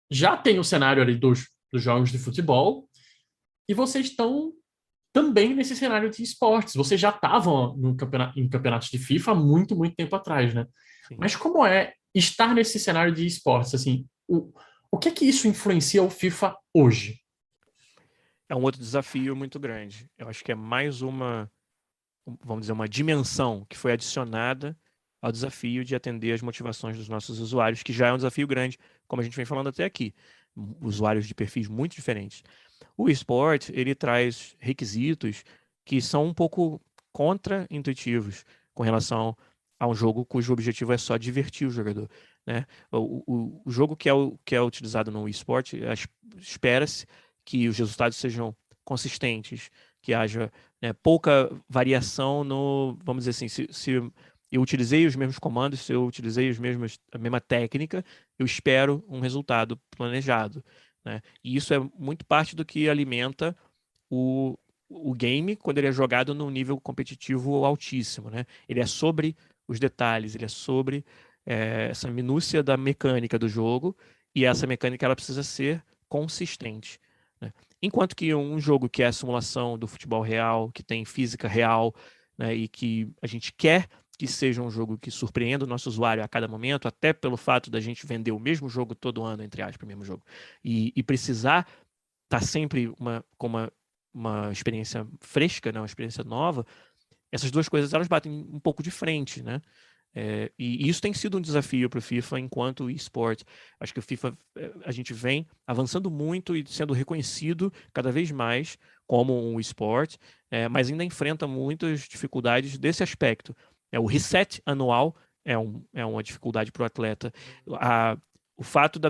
Já tem o cenário ali dos jogos de futebol. E vocês estão também nesse cenário de esportes. Vocês já estavam em campeonatos de FIFA há muito, muito tempo atrás, né? Sim. Mas como é estar nesse cenário de esportes? Assim, o que é que isso influencia o FIFA hoje?
É um outro desafio muito grande. Eu acho que é mais vamos dizer, uma dimensão que foi adicionada ao desafio de atender as motivações dos nossos usuários, que já é um desafio grande, como a gente vem falando até aqui. usuários de perfis muito diferentes. O eSport, ele traz requisitos que são um pouco contra-intuitivos com relação a um jogo cujo objetivo é só divertir o jogador, né? O jogo que é utilizado no eSport, espera-se que os resultados sejam consistentes, que haja, né, pouca variação no, vamos dizer assim, se eu utilizei os mesmos comandos, se eu utilizei a mesma técnica, eu espero um resultado planejado, né? E isso é muito parte do que alimenta o game quando ele é jogado num nível competitivo altíssimo, né? Ele é sobre os detalhes, ele é sobre essa minúcia da mecânica do jogo, e essa mecânica ela precisa ser consistente, né? Enquanto que um jogo que é a simulação do futebol real, que tem física real, né, e que a gente quer que seja um jogo que surpreenda o nosso usuário a cada momento, até pelo fato da gente vender o mesmo jogo todo ano, entre aspas, o mesmo jogo, e precisar estar sempre com uma experiência fresca, né, uma experiência nova, essas duas coisas elas batem um pouco de frente, né? E isso tem sido um desafio para o FIFA enquanto eSport. Acho que o FIFA, a gente vem avançando muito e sendo reconhecido cada vez mais como um eSport, mas ainda enfrenta muitas dificuldades desse aspecto. O reset anual é uma dificuldade para o atleta. O fato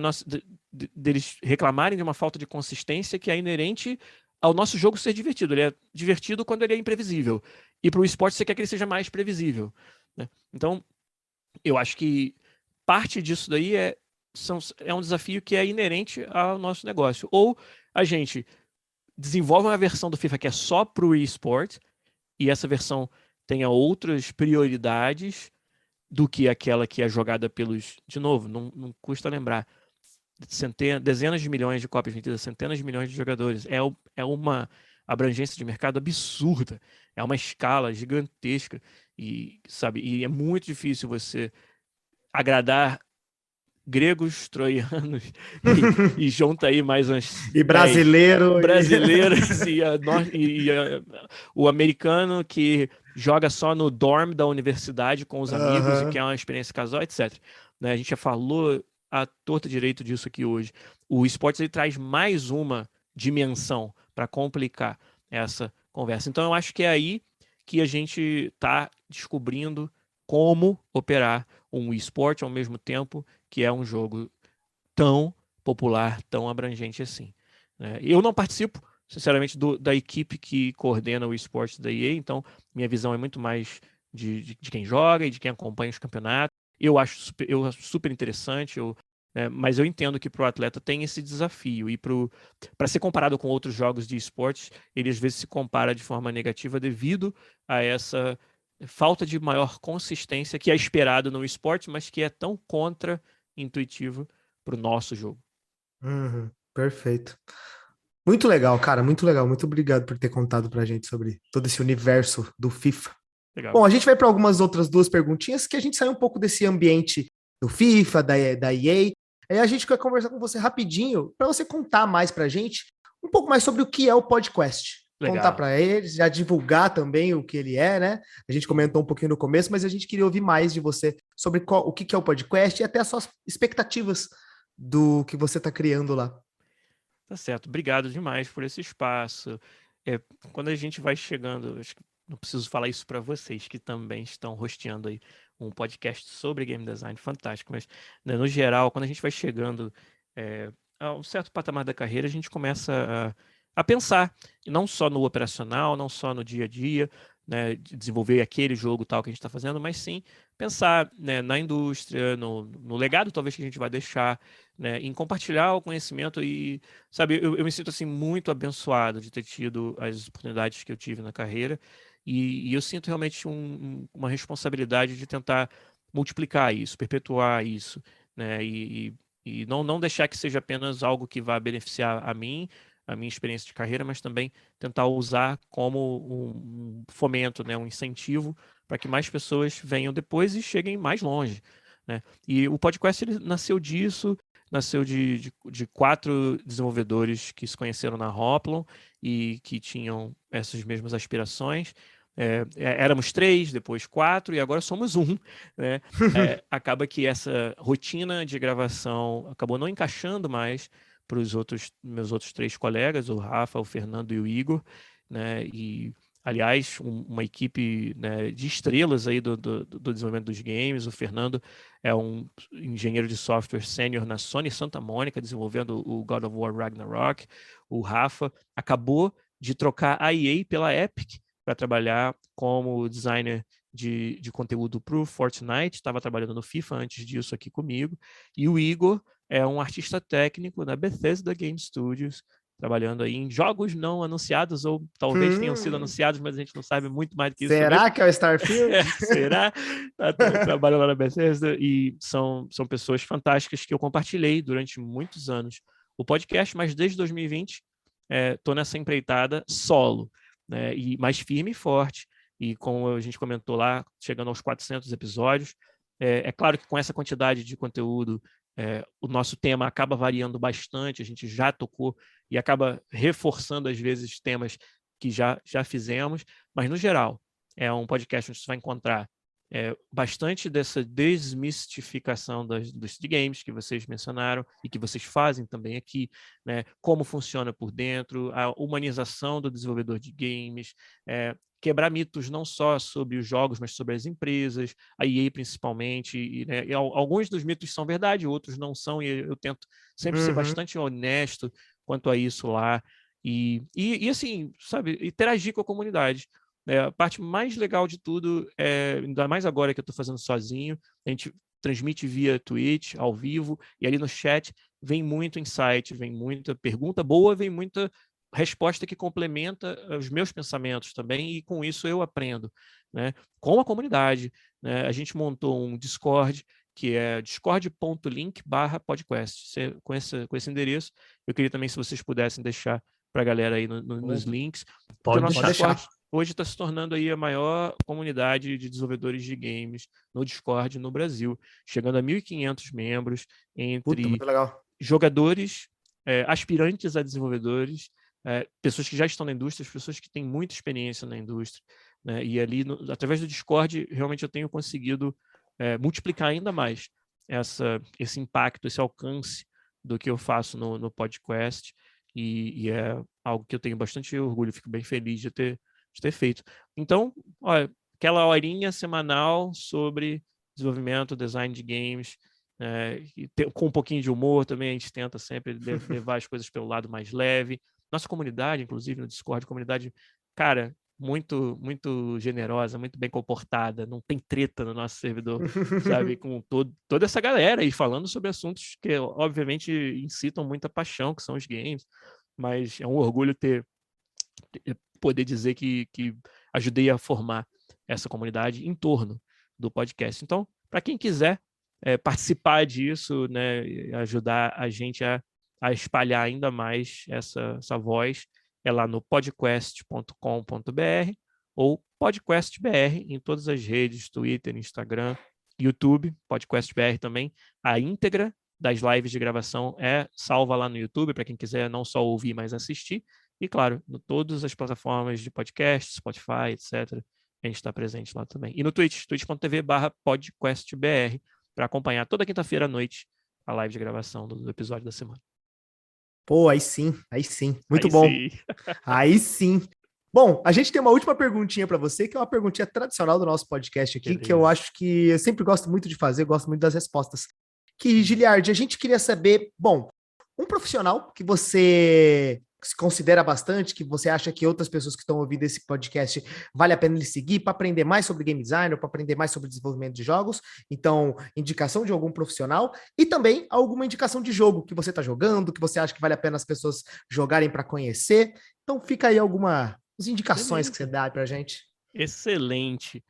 deles reclamarem de uma falta de consistência que é inerente ao nosso jogo ser divertido. Ele é divertido quando ele é imprevisível. E para o esporte você quer que ele seja mais previsível, né? Então, eu acho que parte disso daí é um desafio que é inerente ao nosso negócio. Ou a gente desenvolve uma versão do FIFA que é só para o eSport, e essa versão tenha outras prioridades do que aquela que é jogada pelos... De novo, não custa lembrar. Dezenas de milhões de cópias vendidas, centenas de milhões de jogadores. É uma abrangência de mercado absurda. É uma escala gigantesca. E, sabe, e é muito difícil você agradar gregos, troianos e junta aí mais uns
E
10
brasileiro.
brasileiros o americano que joga só no dorm da universidade com os amigos e
Aham.
que é uma experiência casual, etc. Né? A gente já falou a torta direito disso aqui hoje. O esportes ele traz mais uma dimensão para complicar essa conversa. Então eu acho que é aí que a gente está descobrindo como operar um esporte ao mesmo tempo que é um jogo tão popular, tão abrangente assim, né? Eu não participo, sinceramente, da equipe que coordena o esporte da EA, então minha visão é muito mais de quem joga e de quem acompanha os campeonatos. Eu acho super interessante, mas eu entendo que para o atleta tem esse desafio, e para ser comparado com outros jogos de esportes, ele às vezes se compara de forma negativa devido a essa falta de maior consistência que é esperado no esporte, mas que é tão contra-intuitivo para o nosso jogo.
Uhum, perfeito. Muito legal, cara, muito legal. Muito obrigado por ter contado pra gente sobre todo esse universo do FIFA.
Legal.
Bom, a gente vai para algumas outras duas perguntinhas que a gente sai um pouco desse ambiente do FIFA, da EA. Aí a gente quer conversar com você rapidinho para você contar mais pra gente um pouco mais sobre o que é o podcast. Contar
Legal.
para eles, já divulgar também o que ele é, né? A gente comentou um pouquinho no começo, mas a gente queria ouvir mais de você sobre o que é o podcast e até as suas expectativas do que você está criando lá.
Tá certo. Obrigado demais por esse espaço. É, quando a gente vai chegando, acho que não preciso falar isso para vocês que também estão hosteando aí um podcast sobre game design fantástico, mas, né, no geral, quando a gente vai chegando a um certo patamar da carreira, a gente começa a pensar, e não só no operacional, não só no dia a dia, né, de desenvolver aquele jogo tal que a gente está fazendo, mas sim pensar, né, na indústria, no legado talvez que a gente vai deixar, né, em compartilhar o conhecimento. E, sabe, eu me sinto assim muito abençoado de ter tido as oportunidades que eu tive na carreira, e eu sinto realmente uma responsabilidade de tentar multiplicar isso, perpetuar isso, né, e não deixar que seja apenas algo que vá beneficiar a minha experiência de carreira, mas também tentar usar como um fomento, né, um incentivo para que mais pessoas venham depois e cheguem mais longe, né? E o podcast ele nasceu disso, nasceu de 4 desenvolvedores que se conheceram na Hoplon e que tinham essas mesmas aspirações. Éramos 3, depois 4 e agora somos 1, né? Acaba que essa rotina de gravação acabou não encaixando mais, para os meus outros 3 colegas, o Rafa, o Fernando e o Igor, né? E, aliás, uma equipe, né, de estrelas aí do desenvolvimento dos games. O Fernando é um engenheiro de software sênior na Sony Santa Mônica, desenvolvendo o God of War Ragnarok. O Rafa acabou de trocar a EA pela Epic para trabalhar como designer de conteúdo para o Fortnite, estava trabalhando no FIFA antes disso aqui comigo. E o Igor é um artista técnico da Bethesda Game Studios, trabalhando aí em jogos não anunciados, ou talvez tenham sido anunciados, mas a gente não sabe muito mais do que isso.
Será que é o Starfield?
Será? Trabalhando lá na Bethesda, e são pessoas fantásticas que eu compartilhei durante muitos anos o podcast, mas desde 2020 estou nessa empreitada solo, né, e mais firme e forte, e como a gente comentou lá, chegando aos 400 episódios. É claro que com essa quantidade de conteúdo, o nosso tema acaba variando bastante, a gente já tocou e acaba reforçando, às vezes, temas que já fizemos, mas, no geral, é um podcast onde você vai encontrar bastante dessa desmistificação dos games que vocês mencionaram e que vocês fazem também aqui, né? Como funciona por dentro, a humanização do desenvolvedor de games, quebrar mitos não só sobre os jogos, mas sobre as empresas, a EA principalmente, e alguns dos mitos são verdade, outros não são, e eu tento sempre ser bastante honesto quanto a isso lá, e assim, sabe, interagir com a comunidade. A parte mais legal de tudo, ainda mais agora que eu estou fazendo sozinho, a gente transmite via Twitch, ao vivo, e ali no chat vem muito insight, vem muita pergunta boa, vem muita resposta que complementa os meus pensamentos também, e com isso eu aprendo, né? Com a comunidade, né? A gente montou um Discord, que é discord.link/podcast. Com esse endereço, eu queria também, se vocês pudessem deixar para a galera aí nos links.
Pode deixar.
Hoje está se tornando aí a maior comunidade de desenvolvedores de games no Discord no Brasil, chegando a 1.500 membros, entre jogadores, aspirantes a desenvolvedores, pessoas que já estão na indústria, pessoas que têm muita experiência na indústria, né? E ali, através do Discord, realmente eu tenho conseguido multiplicar ainda mais esse impacto, esse alcance do que eu faço no podcast, e é algo que eu tenho bastante orgulho, fico bem feliz de ter feito. Então, olha, aquela horinha semanal sobre desenvolvimento, design de games, com um pouquinho de humor também, a gente tenta sempre levar as coisas pelo lado mais leve. Nossa comunidade, inclusive no Discord, comunidade, cara, muito, muito generosa, muito bem comportada, não tem treta no nosso servidor, sabe, com toda essa galera aí falando sobre assuntos que, obviamente, incitam muita paixão, que são os games, mas é um orgulho poder dizer que ajudei a formar essa comunidade em torno do podcast. Então, para quem quiser participar disso, né, ajudar a gente a espalhar ainda mais essa voz, é lá no podcast.com.br ou podcastbr em todas as redes, Twitter, Instagram, YouTube, podcastbr também. A íntegra das lives de gravação é salva lá no YouTube, para quem quiser não só ouvir, mas assistir. E, claro, em todas as plataformas de podcast, Spotify, etc., a gente está presente lá também. E no Twitch, twitch.tv/podcastbr, para acompanhar toda quinta-feira à noite a live de gravação do episódio da semana.
Pô, aí sim. Muito bom.
Sim.
Aí sim. Bom, a gente tem uma última perguntinha para você, que é uma perguntinha tradicional do nosso podcast aqui, que eu acho que eu sempre gosto muito de fazer, gosto muito das respostas. Que, Giliard, a gente queria saber, bom, um profissional que você se considera bastante, que você acha que outras pessoas que estão ouvindo esse podcast vale a pena ele seguir para aprender mais sobre game design ou para aprender mais sobre desenvolvimento de jogos. Então, indicação de algum profissional e também alguma indicação de jogo que você está jogando, que você acha que vale a pena as pessoas jogarem para conhecer. Então, fica aí algumas indicações que você dá para a gente.
Excelente.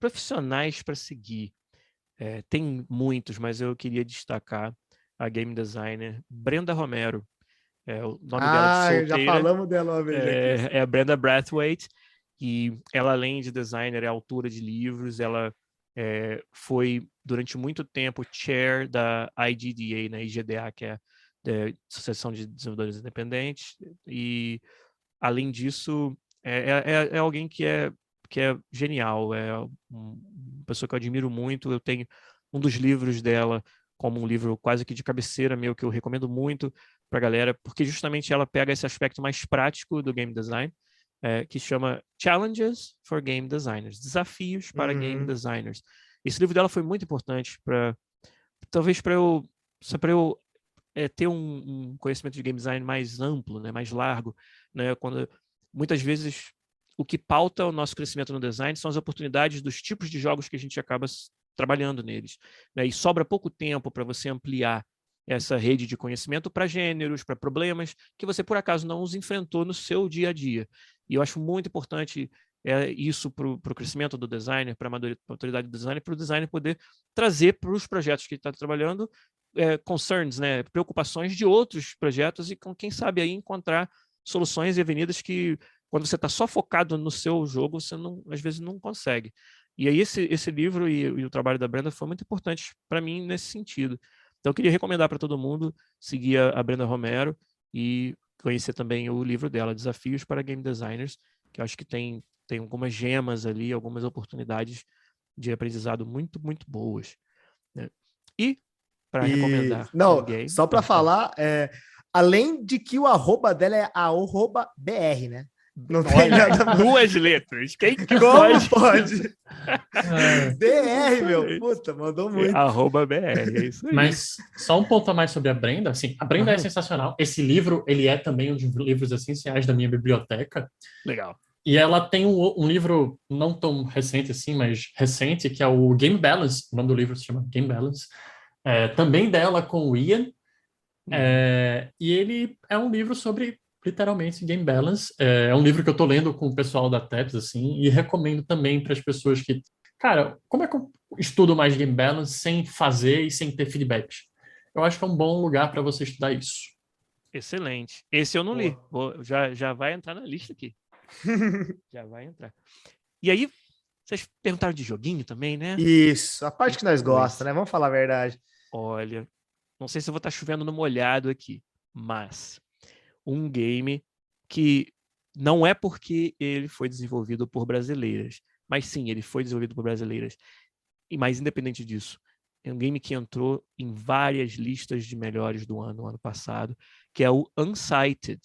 Profissionais para seguir. Tem muitos, mas eu queria destacar a game designer Brenda Romero. O nome dela de solteira,
já falamos dela uma vez aqui.
É a Brenda Brathwaite, e ela, além de designer, é autora de livros. Ela foi, durante muito tempo, chair da IGDA, né, IGDA, que é a Associação de Desenvolvedores Independentes, e, além disso, é alguém que é genial, é uma pessoa que eu admiro muito. Eu tenho um dos livros dela, como um livro quase que de cabeceira meu, que eu recomendo muito para a galera, porque justamente ela pega esse aspecto mais prático do game design, que chama Challenges for Game Designers, Desafios para Game Designers. Esse livro dela foi muito importante talvez para eu ter um conhecimento de game design mais amplo, né, mais largo, né, quando muitas vezes o que pauta o nosso crescimento no design são as oportunidades dos tipos de jogos que a gente acaba trabalhando neles, né, e sobra pouco tempo para você ampliar essa rede de conhecimento para gêneros, para problemas que você por acaso não os enfrentou no seu dia a dia. E eu acho muito importante isso para o crescimento do designer, para a maturidade do designer, para o designer poder trazer para os projetos que ele está trabalhando concerns, né, preocupações de outros projetos e, quem sabe, aí encontrar soluções e avenidas que, quando você está só focado no seu jogo, você às vezes não consegue. E aí esse livro e o trabalho da Brenda foi muito importante para mim nesse sentido. Então eu queria recomendar para todo mundo seguir a Brenda Romero e conhecer também o livro dela, Desafios para Game Designers, que eu acho que tem algumas gemas ali, algumas oportunidades de aprendizado muito, muito boas, né? E para recomendar
não,
um game...
só para falar, além de que o arroba dela é @BR, né? Não tem nada mais.
2 letras. Quem que
Como
pode?
BR, meu. Puta, mandou muito.
@BR, é isso aí.
Mas só um ponto a mais sobre a Brenda. Assim, a Brenda é sensacional. Esse livro, ele é também um dos livros essenciais da minha biblioteca.
Legal.
E ela tem um livro não tão recente assim, mas recente, que é o Game Balance. O nome do livro se chama Game Balance. Também dela com o Ian. E ele é um livro sobre, literalmente, Game Balance. É um livro que eu tô lendo com o pessoal da TEPS, assim, e recomendo também para as pessoas que... Cara, como é que eu estudo mais Game Balance sem fazer e sem ter feedback? Eu acho que é um bom lugar para você estudar isso.
Excelente. Esse eu não li. Já vai entrar na lista aqui. Já vai entrar. E aí, vocês perguntaram de joguinho também, né?
Isso, a parte que nós gostamos, né? Vamos falar a verdade.
Olha, não sei se eu vou estar chovendo no molhado aqui, mas um game que não é porque ele foi desenvolvido por brasileiras, mas sim, ele foi desenvolvido por brasileiras. Mas independente disso, é um game que entrou em várias listas de melhores do ano passado, que é o Unsighted.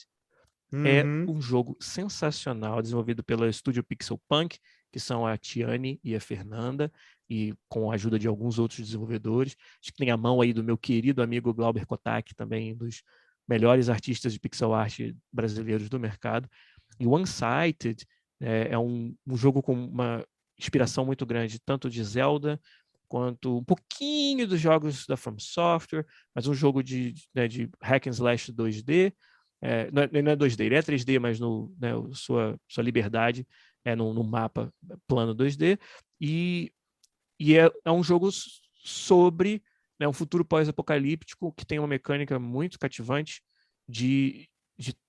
É um jogo sensacional, desenvolvido pela Estúdio Pixel Punk, que são a Tiane e a Fernanda, e com a ajuda de alguns outros desenvolvedores. Acho que tem a mão aí do meu querido amigo Glauber Kotak, também dos melhores artistas de pixel art brasileiros do mercado. E o Unsighted é um jogo com uma inspiração muito grande, tanto de Zelda, quanto um pouquinho dos jogos da From Software, mas um jogo de hack and slash 2D, não é 2D, ele é 3D, mas sua liberdade é no mapa plano 2D, e é um jogo sobre um futuro pós-apocalíptico que tem uma mecânica muito cativante de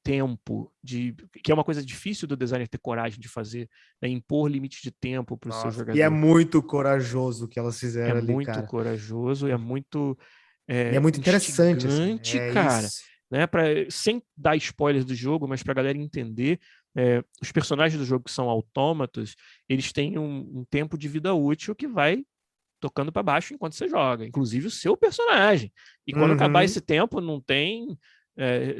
tempo, que é uma coisa difícil do designer ter coragem de fazer, impor limite de tempo para o seu jogador.
E é muito corajoso o que elas fizeram ali, cara.
É muito corajoso, é muito
é muito interessante, assim,
cara.
Isso.
Né, sem dar spoilers do jogo, mas para a galera entender, os personagens do jogo que são autômatos, eles têm um tempo de vida útil que vai tocando para baixo enquanto você joga, inclusive o seu personagem. E quando acabar esse tempo, não tem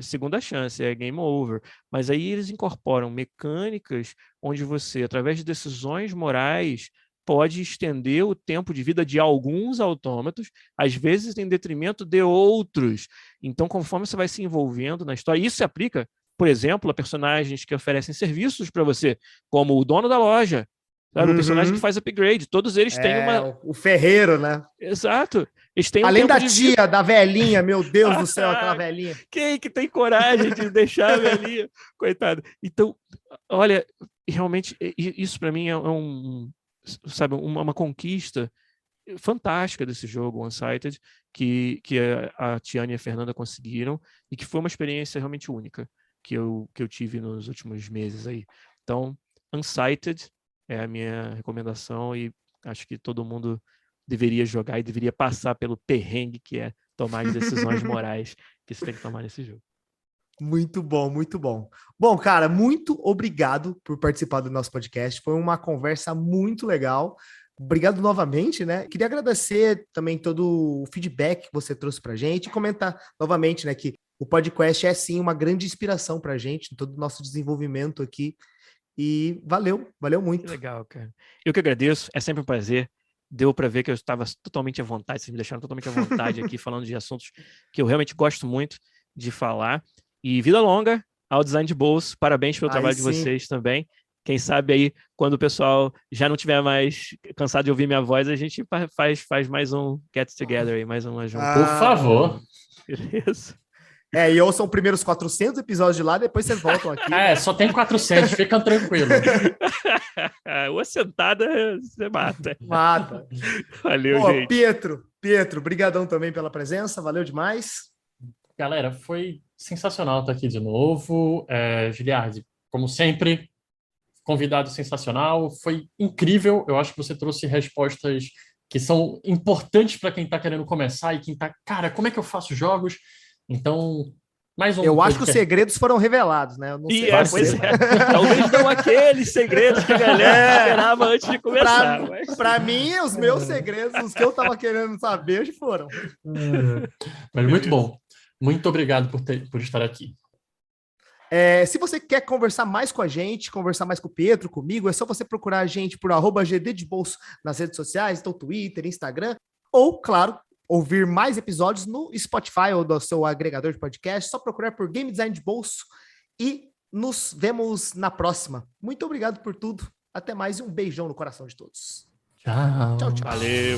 segunda chance, é game over. Mas aí eles incorporam mecânicas onde você, através de decisões morais, pode estender o tempo de vida de alguns autômatos, às vezes em detrimento de outros. Então, conforme você vai se envolvendo na história, isso se aplica, por exemplo, a personagens que oferecem serviços para você, como o dono da loja, sabe? O personagem que faz upgrade. Todos eles têm uma...
O ferreiro, né?
Exato. Eles têm
além
tempo
da
de
tia,
vida.
da velhinha, meu Deus do céu, aquela velhinha.
Quem que tem coragem de deixar a velhinha? Coitado. Então, olha, realmente, isso para mim é sabe, uma conquista fantástica desse jogo, Unsighted, que a Tiane e a Fernanda conseguiram, e que foi uma experiência realmente única que eu tive nos últimos meses aí. Então, Unsighted é a minha recomendação, e acho que todo mundo deveria jogar e deveria passar pelo perrengue que é tomar as decisões morais que você tem que tomar nesse jogo.
Muito bom, muito bom. Bom, cara, muito obrigado por participar do nosso podcast. Foi uma conversa muito legal. Obrigado novamente, né? Queria agradecer também todo o feedback que você trouxe pra gente e comentar novamente, né, que o podcast é sim uma grande inspiração pra gente em todo o nosso desenvolvimento aqui. E valeu
Que
muito.
legal, cara. Eu que agradeço, é sempre um prazer. Deu para ver que eu estava totalmente à vontade, vocês me deixaram totalmente à vontade aqui falando de assuntos que eu realmente gosto muito de falar. E vida longa ao Design de Bolso. Parabéns pelo trabalho de vocês também. Quem sabe aí, quando o pessoal já não tiver mais cansado de ouvir minha voz, a gente faz mais um Get Together aí, mais uma junto.
Por favor.
Beleza.
E ouçam os primeiros 400 episódios de lá, depois vocês voltam aqui.
Só tem 400, ficam tranquilos.
Uma sentada, você mata.
Mata.
Valeu, gente.
Pietro, brigadão também pela presença, valeu demais.
Galera, foi sensacional estar aqui de novo. Giliardi, como sempre, convidado sensacional. Foi incrível. Eu acho que você trouxe respostas que são importantes para quem está querendo começar e quem está, cara, como é que eu faço jogos? Então, mais um.
Eu acho que os segredos foram revelados, né? Eu não sei.
Pois é. Talvez não aqueles segredos que a galera esperava antes de começar.
Para mim, os meus segredos, os que eu estava querendo saber, já foram.
Mas muito bom. Muito obrigado por estar aqui.
Se você quer conversar mais com a gente, conversar mais com o Pietro, comigo, é só você procurar a gente por @GDDebolso nas redes sociais, então Twitter, Instagram, ou, claro, ouvir mais episódios no Spotify ou do seu agregador de podcast, só procurar por Game Design de Bolso e nos vemos na próxima. Muito obrigado por tudo. Até mais e um beijão no coração de todos.
Tchau.
Valeu.